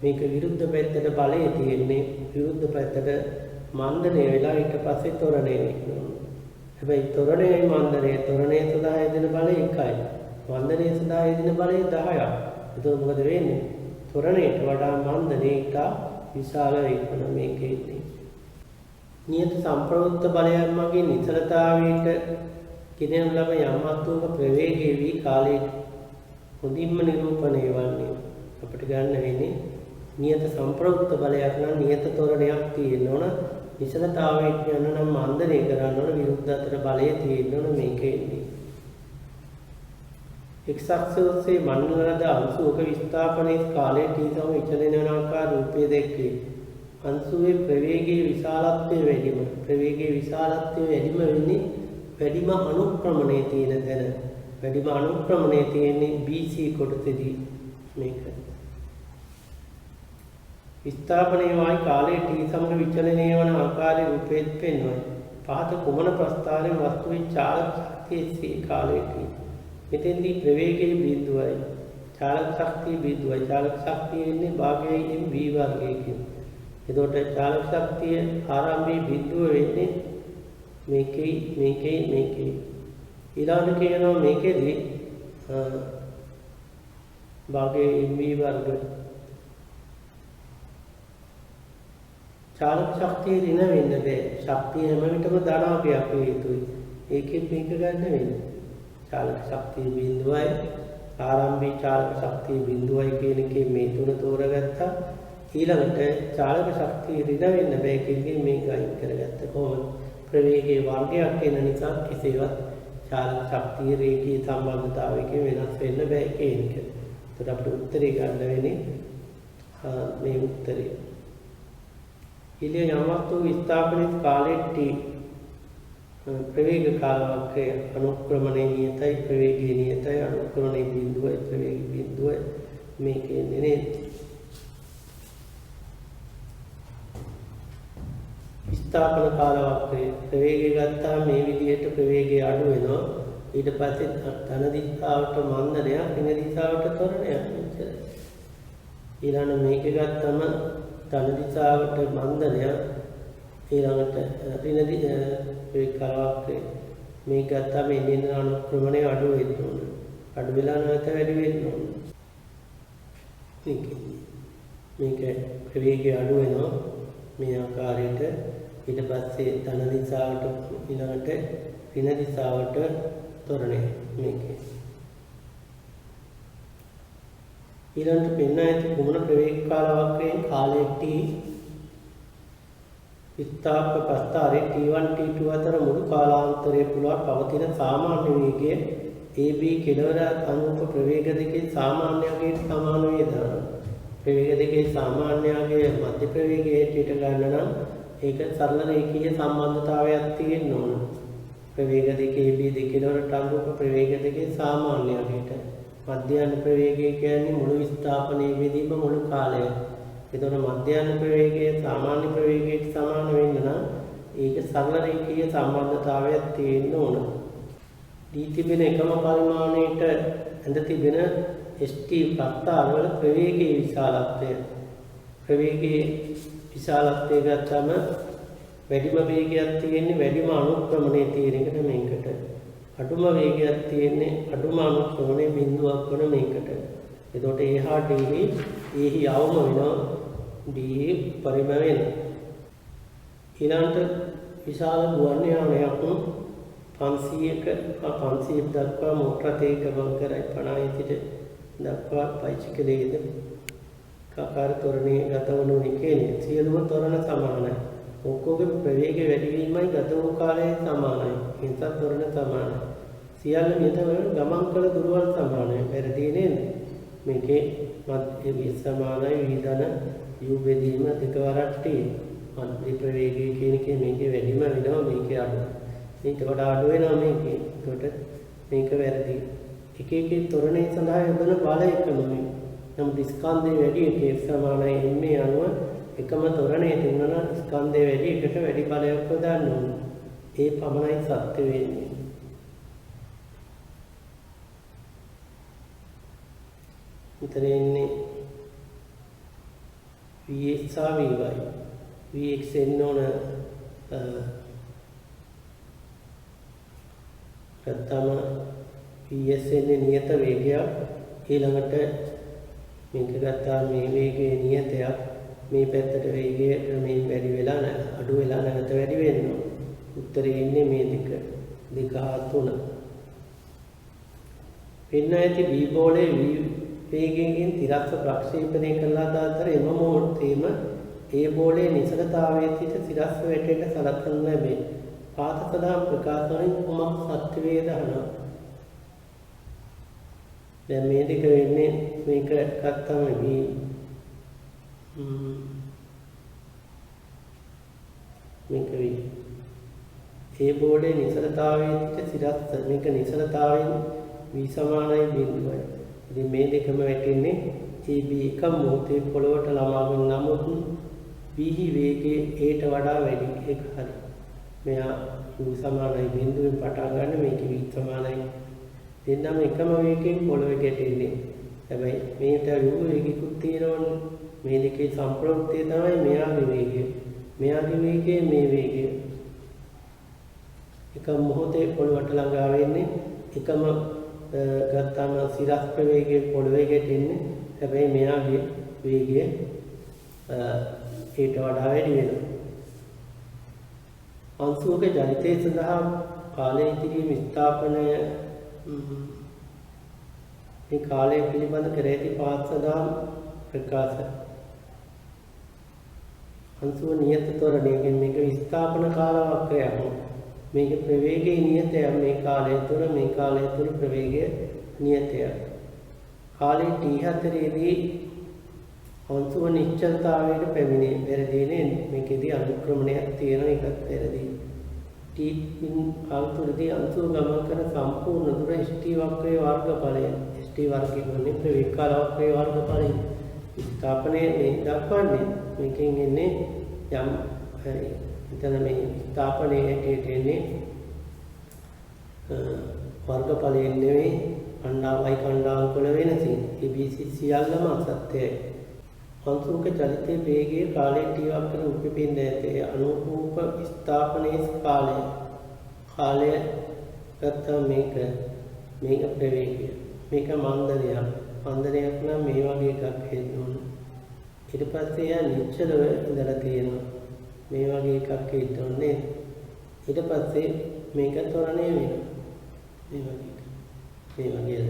Speaker 1: මේක විරුද්ධ පැත්තට බලය තියෙන්නේ. විරුද්ධ පැත්තට මන්දනය වෙලා ඊට පස්සේ ත්වරණය වෙනවා. හැබැයි ත්වරණයයි මන්දනය ත්වරණය සඳහා යෙදෙන බලය 1යි. මන්දනය සඳහා යෙදෙන බලය 10ක්. එතකොට මොකද වෙන්නේ? ත්වරණයට වඩා මන්දනය ඊට විශාල වෙනවා මේකේ ඉන්නේ. නියත සම්ප්‍රයුක්ත බලයන් මගින් නිසලතාවයට ගෙනෙන ලබ යම්මත්වක ප්‍රවේගී වී කාලයේ මුදින්ම නිරූපණය වන්නේ. අපිට ගන්න වෙන්නේ නියත සම්ප්‍රයුක්ත බලයක් නම් නියත ත්වරණයක් තියෙන්න ඕන. නිසලතාවයට යන නම් මන්දනය කරන්න ඕන. විරුද්ධ අතර බලය තියෙන්න ඕන මේකේ ඉන්නේ. එක්සක්ෂයේ මන්නලද අංශුවක විස්ථාපනයේ කාලයේ t සම විචලන වන ආකාර රූපයේ දැක්වේ. අංශුවේ ප්‍රවේගයේ විශාලත්වය වැඩිම. ප්‍රවේගයේ විශාලත්වය වැඩිම වෙන්නේ වැඩිම අනුක්‍රමණයේ තියෙන තැන. වැඩිම අනුක්‍රමණයේ තියෙන්නේ BC කොටසේදී මේක. විස්ථාපනයේ වායි කාලයේ t සමග විචලනය වන ආකාරයේ රූපයේ පෙන්වයි. පහත කුමන ප්‍රස්ථාරයේ වස්තුවේ චාලක ශක්තියේ කාලයේ t. මෙතෙන්දී ප්‍රවේගයේ බිඳුවයි. චාලක ශක්තිය බිඳුවයි. චාලක ශක්තිය වෙන්නේ භාගයෙන් v වර්ගයකින්. එතකොට චාලක ශක්තිය ආරම්භයේ බිඳුව වෙන්නේ මේකේ. ඊළඟට කියනවා මේකෙදී භාගයෙන් v වර්ග. චාලක ශක්තිය ඍණ වෙන්න බෑ. ශක්තිය හැම විටම ධනාභයක් වේ යුතුයි. ඒකෙත් මේක ගන්න වෙන්නේ. චාලක ශක්තිය බිඳුවයි ආරම්භී චාලක ශක්තිය බිඳුවයි කියන එකේ මේ තුන තෝරගත්තා. ඊළඟට චාලක ශක්තිය ඍණ වෙන්න බෑ කියන මේක අයින් කරගත්තා. කොහොමද? ප්‍රවේගයේ වර්ගයක් වෙන නිසා කිසිවක් චාලක ශක්තිය රේඛීය සම්බන්ධතාවයකින් වෙනස් වෙන්න බෑ කියන එක. ඒකට අපිට උත්තරේ ගන්න වෙන්නේ මේ උත්තරේ. ඉලිය යමතු විස්ථාපනිත කාලයේ t ප්‍රවේග කාලවක්‍රය අනුක්‍රමණය නියතයි ප්‍රවේගයේ නියතයි අනුක්‍රමණය බිඳුවයි ප්‍රවේග බිඳුවයි මේකේ නේද? විස්ථාපන කාලවක්‍රය ප්‍රවේගය ගත්තාම මේ විදිහට ප්‍රවේගය අඩු වෙනවා. ඊට පස්සේ ධන දිශාවට මන්දනය ඍණ දිශාවට ත්වරණයක් වෙනවා. ඊළඟ මේක ගත්තම ධන දිශාවට මන්දනය ඊළඟට ඍණ කාලවක්‍රය මේක ගත්තාම එන්නේ අනුක්‍රමණය අඩු වෙන්න ඕන. අඩු වෙලා නැවත වැඩි වෙන්න ඕන. මේක ප්‍රවේගය අඩු වෙනවා මේ ආකාරයට. ඊට පස්සේ ධන දිශාවට ඊළඟට ඍණ දිශාවට ත්වරණය මේකේ. ඊළඟට පෙන්වා ඇති කුමන ප්‍රවේග කාලවක්‍රයෙන් කාලයේ t විස්ථාපක ප්‍රස්ථාරයේ t1 t2 අතර මුළු කාලාන්තරයේ පුළා පවතින සාමාන්‍ය වේගය AB කෙළවර අනුරූප ප්‍රවේග දෙකේ සාමාන්‍යයගේ සමාන වේද? ප්‍රවේග දෙකේ සාමාන්‍යයගේ මධ්‍ය ප්‍රවේගයට ඊට ගන්න නම් ඒක සරල රේඛීය සම්බන්ධතාවයක් තියෙන්න ඕන. ප්‍රවේග දෙකේ AB දෙකේවලට අනුරූප ප්‍රවේග දෙකේ සාමාන්‍යයකට මධ්‍යයන් ප්‍රවේගය කියන්නේ මුළු විස්ථාපනයේ වේදීම මුළු කාලය. එතකොට මධ්‍යයන් ප්‍රවේගය සාමාන්‍ය ප්‍රවේගයට සමාන වෙන්න නම් ඒක සරල රේඛීය සම්බන්ධතාවයක් තියෙන්න ඕන. දී තිබෙන එකම පරිමාණයට ඇඳ තිබෙන ST ප්‍රස්ථාරවල ප්‍රවේගයේ විශාලත්වය. ප්‍රවේගයේ විශාලත්වය ගත්තම වැඩිම වේගයක් තියෙන්නේ වැඩිම අනුක්‍රමණයේ තියෙන එකට මේකට. අඩුම වේගයක් තියෙන්නේ අඩුම අනුක්‍රමණයේ බිඳුවක් වන මේකට. එතකොට එහා d එහි යවම වෙනවා d පරිම වෙනවා. ඊළඟට විශාල ගුවන් යානයක් 500ක 500 දක්වා මොටර තේක බංකරයි 50 සිට දක්වා බයිසිකලයේද කාකාර ත්වරණයේ ගතවනු නිකේනේ සියලුම ත්වරණ සමානයි. ඔක්කොගේ ප්‍රවේගය වැඩි වීමයි ගත වූ කාලය සමානයි. හින්සත් ත්වරණ සමානයි. සියල්ල නියත වලට ගමන් කළ දුරවල් සමානයි. වැරදි නේද? මේකේ මත් සමානයි විධන u බෙදීම දෙකවරක් තියෙනවා. මත් ප්‍රවේගය කියන එකේ මේකේ වැඩිම වෙනවා මේකේ අඩු. මේකට වඩා අඩු වෙනවා මේකේ. ඒකට මේක වැරදි. එක එක ත්වරණය සඳහා යොදන බල එකම මේ. නමුත් ස්කන්ධය වැඩි එකේ සමානයි එන්නේ අනුව එකම ත්වරණය තිබුණා නම් ස්කන්ධය වැඩි එකට වැඩි බලයක් යොදන්න ඕනේ. ඒ පමණයි සත්‍ය වෙන්නේ. මෙතන ඉන්නේ Vx සහ Vy. Vx එන්න ඕන ගත්තම Vs එන්නේ නියත වේගයක්. ඊළඟට මේක ගත්තා මේ වේගයේ නියතයක්. මේ පැත්තට වේගය මේ වැඩි වෙලා නැහැ. අඩු වෙලා නැවත වැඩි වෙනවා. උත්තරේ ඉන්නේ මේ දෙක හා 3. වෙන්න ඇති B බෝලේ වේගයෙන් තිරස්ස ප්‍රක්ෂේපණය කළා අතර එම මොහොතේම ඒ බෝලේ නිසලතාවයේ සිට තිරස්ස වැටෙන්න සලකන ලැබේ. පාත සඳහන් ප්‍රකාශනයෙන් කුමක් සත්‍ය වේද අහනවා. දැන් මේ දෙක වෙන්නේ මේක ගත්තම මේක වෙයි. ඒ බෝලේ නිසලතාවයේ සිට තිරස්ස මේක නිසලතාවයෙන් v සමානයි බිඳුවයි. ඉතින් මේ දෙකම වැටෙන්නේ AB එක මොහොතේ පොළොවට ළමාගෙන නමුත් v වේගයේ ඒට වඩා වැඩි. ඒක හරි. මෙයා u සමානයි බිඳුවෙන් පටන් ගන්න මේක v සමානයි. දෙන්නම එකම වේගයෙන් පොළොවේ ගැටෙන්නේ. හැබැයි මේට u වේගිකුත් තියෙනවනේ. මේ දෙකේ සම්ප්‍රයුක්තය තමයි මෙයාගේ වේගය. මෙයාගේ වේගය මේ වේගය. එක මොහොතේ පොළොවට ළඟා වෙන්නේ එකම ගත්තාම සිරස් ප්‍රවේගයේ පොළවේ ගැටෙන්නේ. හැබැයි මෙයාගේ වේගය ඊට වඩා වැඩි වෙනවා. අංශුවක ජනිතය සඳහා කාලය ඉදිරියේ ස්ථාපනය මේ කාලය පිළිබඳ කර ඇති පාත් සඳහා ප්‍රකාශ. අංශුව නියත ත්වරණයකින් මේක විස්ථාපන කාල වක්‍රයක්. මේක ප්‍රවේගයේ නියතය. මේ කාලය තුළ ප්‍රවේගය නියතය. කාලේ t4 දී අංශුව නිශ්චලතාවයට පැමිණේ. වැරදි නේද? මේකෙදී අනුක්‍රමණයක් තියෙනවා. ඒකත් වැරදි. t අංශුවේදී අංශුව ගමන් කරන සම්පූර්ණ දුර st වක්‍රයේ වර්ගඵලය. st වර්ගය කියන්නේ ප්‍රවේග කාල වක්‍රයේ වර්ගඵලය. ස්ථාපනයේ මේ දක්වන්නේ මේකෙන් එන්නේ යම් එතන මේ ස්ථාපනයේ හැටියට එන්නේ වර්ගඵලයෙන් නෙවෙයි කණ්ඩායම් වල වෙනසින්. ABC සියල්ලම අසත්‍යයි. අංශුක චලිතයේ වේගයේ කාලයේ t වක්‍රයේ උපපින්න ඇතේ අනුරූප ස්ථාපනයේ කාලය ගත්තා මේක ප්‍රවේගය. මේක මන්දනයක් නම් මේ වගේ එකක් හෙන්න ඕන. ඊට පස්සේ යා නිශ්චලව ඉඳලා තියෙනවා. මේ වගේ එකක් හිට ඕනේ. ඊට පස්සේ මේක ත්වරණය වෙනවා. මේ වගේ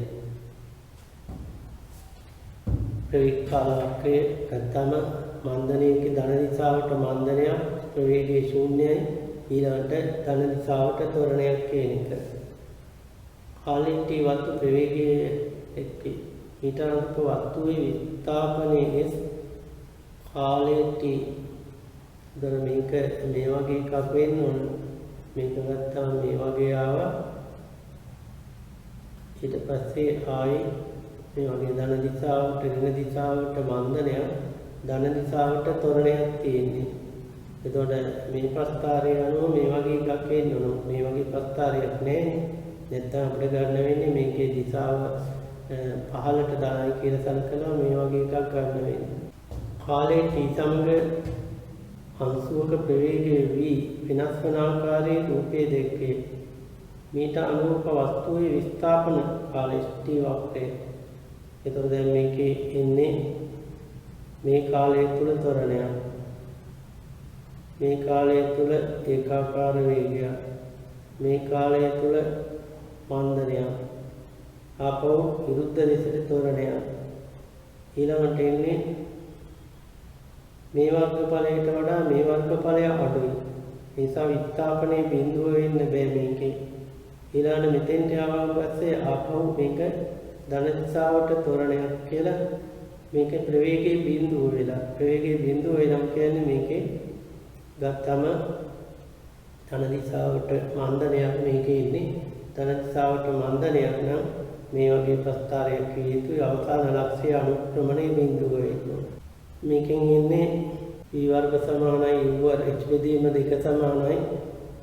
Speaker 1: ප්‍රවේග කාලවකයේ ගත්තම මන්දනයේ ධන දිශාවට මන්දනයක් ප්‍රවේගයේ ශූන්‍යයි. ඊළඟට ධන දිශාවට ත්වරණයක් කියන එක. කාලයේ t වස්තු ප්‍රවේගයේ එක්ක ඊටරක වස්තුවේ විස්ථාපනයේ කාලයේ t දර මේක මේ වගේ එකක් වෙන්න ඕන. මේක ගත්තාම මේ වගේ ආවා. ඊට පස්සේ ආයි මේ වගේ ධන දිශාවට ඍණ දිශාවට මන්දනයක් ධන දිශාවට ත්වරණයක් තියෙන්නේ. එතකොට මේ ප්‍රස්ථාරය අනුව මේ වගේ එකක් වෙන්න ඕන. මේ වගේ ප්‍රස්ථාරයක් නැහැ. නැත්නම් අපිට ගන්න වෙන්නේ මේකේ දිශාව පහළට දානයි කියලා සලකනවා. මේ වගේ එකක් ගන්න වෙන්නේ. කාලයේ t සමග අංශුවක ප්‍රවේගයේ v වෙනස් වන ආකාරයේ රූපයේ දෙකේ මීට අනුරූප වස්තුවේ විස්ථාපන කාලය t වක්‍රය. එතකොට දැන් මේකේ එන්නේ මේ කාලය තුල ත්වරණයක්. මේ කාලය තුල ඒකාකාර වේගයක්. මේ කාලය තුල මන්දනයක්. ආපහු විරුද්ධ දිශට ත්වරණයක්. ඊළඟට එන්නේ මේ වර්ගඵලයට වඩා මේ වර්ගඵලය අඩුයි. ඒ නිසා විස්ථාපනයේ බිඳුව වෙන්න බෑ මේකේ. ඊළඟ මෙතෙන්ට ආවම පස්සේ ආපහු මේක ධන දිශාවට තොරණයක් කියලා මේක ප්‍රවේගයේ බිඳුව වෙලා ප්‍රවේගයේ බිඳුව වෙනම් කියන්නේ මේකේ ගත්තම ධන දිශාවට මන්දනයක් මේකේ ඉන්නේ ධන දිශාවට මන්දනයක් නම් මේ වගේ ප්‍රස්ථාරයක් විය යුතුයි අවසාන ලක්ෂ්‍ය අනුක්‍රමණය බිඳුව වෙනවා මේකෙන් ඉන්නේ v වර්ග සමානයි u වර්ග h බෙදීම 2 සමානයි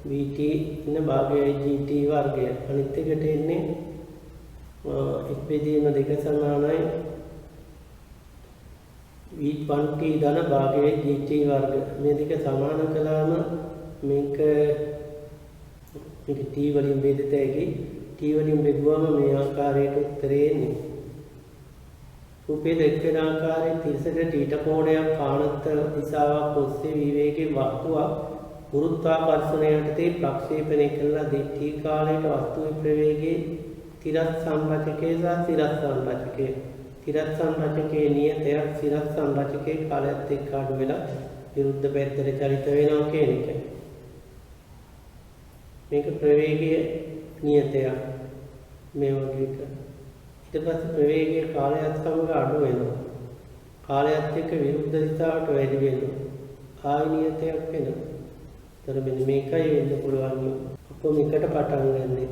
Speaker 1: vt ඉන්න භාගයයි gt වර්ගය අනිත් එකට එන්නේ h බෙදීම 2 සමානයි v1t ධන භාගයයි gt වර්ග මේ දෙක සමාන කළාම මේක t වලින් බෙදෙත හැකි t වලින් බෙදුවම මේ ආකාරයට උත්තරේ එන්නේ රූපයේ දැක්වෙන ආකාරයේ තිරසක තීට කෝණයක් කාණත්ත දිශාවක් ඔස්සේ විවේකී වස්තුවක් ගුරුත්වාකර්ෂණය යටතේ ප්‍රක්ෂේපණය කළා දිට්ඨි කාලයට වස්තුවේ ප්‍රවේගයේ තිරස් සංරචකයේ සහ තිරස් සංරචකයේ තිරස් සංරචකයේ නියතයක් තිරස් සංරචකයේ කාලයත් එක්ක අඩු වෙලා විරුද්ධ පැත්තට චලිත වෙනවා කියන එක. මේක ප්‍රවේගයේ නියතයක් මේ වගේ එක. ඊට පස්සේ ප්‍රවේගයේ කාලයත් සමග අඩු වෙනවා. කාලයත් එක්ක විරුද්ධ දිශාවට වැඩි වෙනවා. ආයි නියතයක් වෙනවා. तर මෙන්න මේකයි වෙන්න පුළුවන්. ඔක්කොම එකට පටන් ගන්න.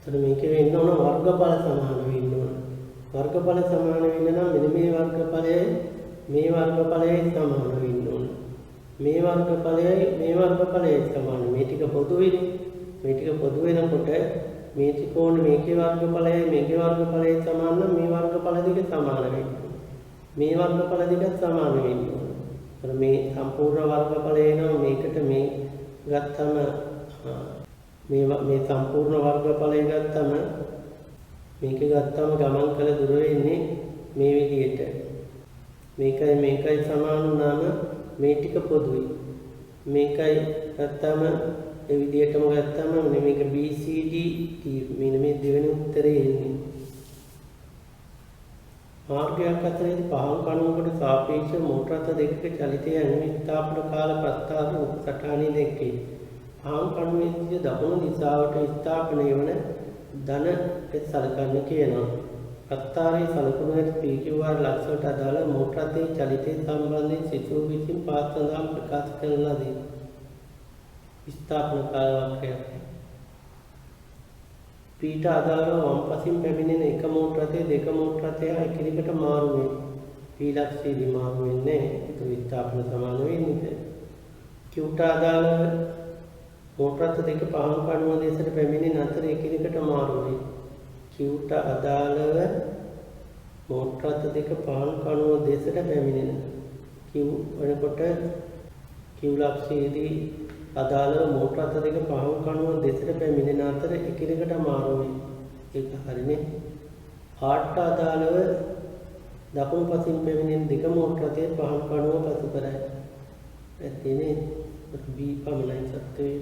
Speaker 1: तर මේකේ වෙන්න ඕන වර්ගඵල සමාන වෙන්න ඕන. වර්ගඵල සමාන වෙන්න නම් මෙන්න මේ වර්ගඵලයයි මේ වර්ගඵලයයි සමාන වෙන්න ඕන. මේ වර්ගඵලයයි සමාන. මේ ටික පොදුයිනේ. මේ ටික පොදු වෙනකොට මේ ත්‍රිකෝණ මේකේ වර්ගඵලයයි මේකේ වර්ගඵලයයි සමාන නම් මේ වර්ගඵල දෙක සමාන වෙනවා. මේ වර්ගඵල දෙක සමාන වෙනවා. तर මේ සම්පූර්ණ වර්ගඵලය නම් මේකට මේ ගත්තම මේ සම්පූර්ණ වර්ගඵලය ගත්තම මේක ගත්තම ගමන් කළ දුර වෙන්නේ මේ විදිහට. මේකයි සමාන වුණාම මේ ටික පොදුයි. මේකයි ගත්තම ඒ විදිහටම ගත්තම මේක BCD මෙන්න මේ දෙවෙනි උත්තරේ එන්නේ. මාර්ගයක් අතරේදී පහන් කණුවකට සාපේක්ෂව මෝටර රථ දෙකක චලිතය අනිවිස්ථාපන කාල ප්‍රස්තාර උපසටහනේ දැක්කේ. පහන් කණුවේදී දකුණු දිශාවට ස්ථාපනය වන ධන සලකන්න කියනවා. ප්‍රස්තාරයේ සලකුණු ඇති PQR ලක්ෂයට අදාළ මෝටර රථයේ චලිතය සම්බන්ධයෙන් සිසුව විසින් පාත් සඳහන් ප්‍රකාශ කරන ලදී. ස්ථාපන කාල වක්‍රයක්. පීට අදාළව වම් පසින් පැමිණෙන එක මෝටර රථයේ දෙක මෝටර රථය එකිනෙකට මාරු වේ. P ලක්ෂයේදී මාරු වෙන්නේ ඒක විස්ථාපන සමාන වෙන්නේ. Qට අදාළව මෝටර රථ දෙක පහන් කණුව දෙසට පැමිණෙන අතර එකිනෙකට මාරු වේ. Qට අදාළව මෝටර රථ දෙක පහන් කණුව දෙසට පැමිණෙන Q වෙනකොට Q ලක්ෂයේදී අදාළව මෝටර රථ දෙක පහන් කණුව දෙසට පැමිණෙන අතර එකිනෙකට මාරු වේ. ඒක හරිනේ. ආට අදාළව දකුණු පසින් පැමිණෙන දෙක මෝටර රථයේ පහන් කණුව පසු කරයි. ඇත්තනේ B පමණයි සත්‍යය.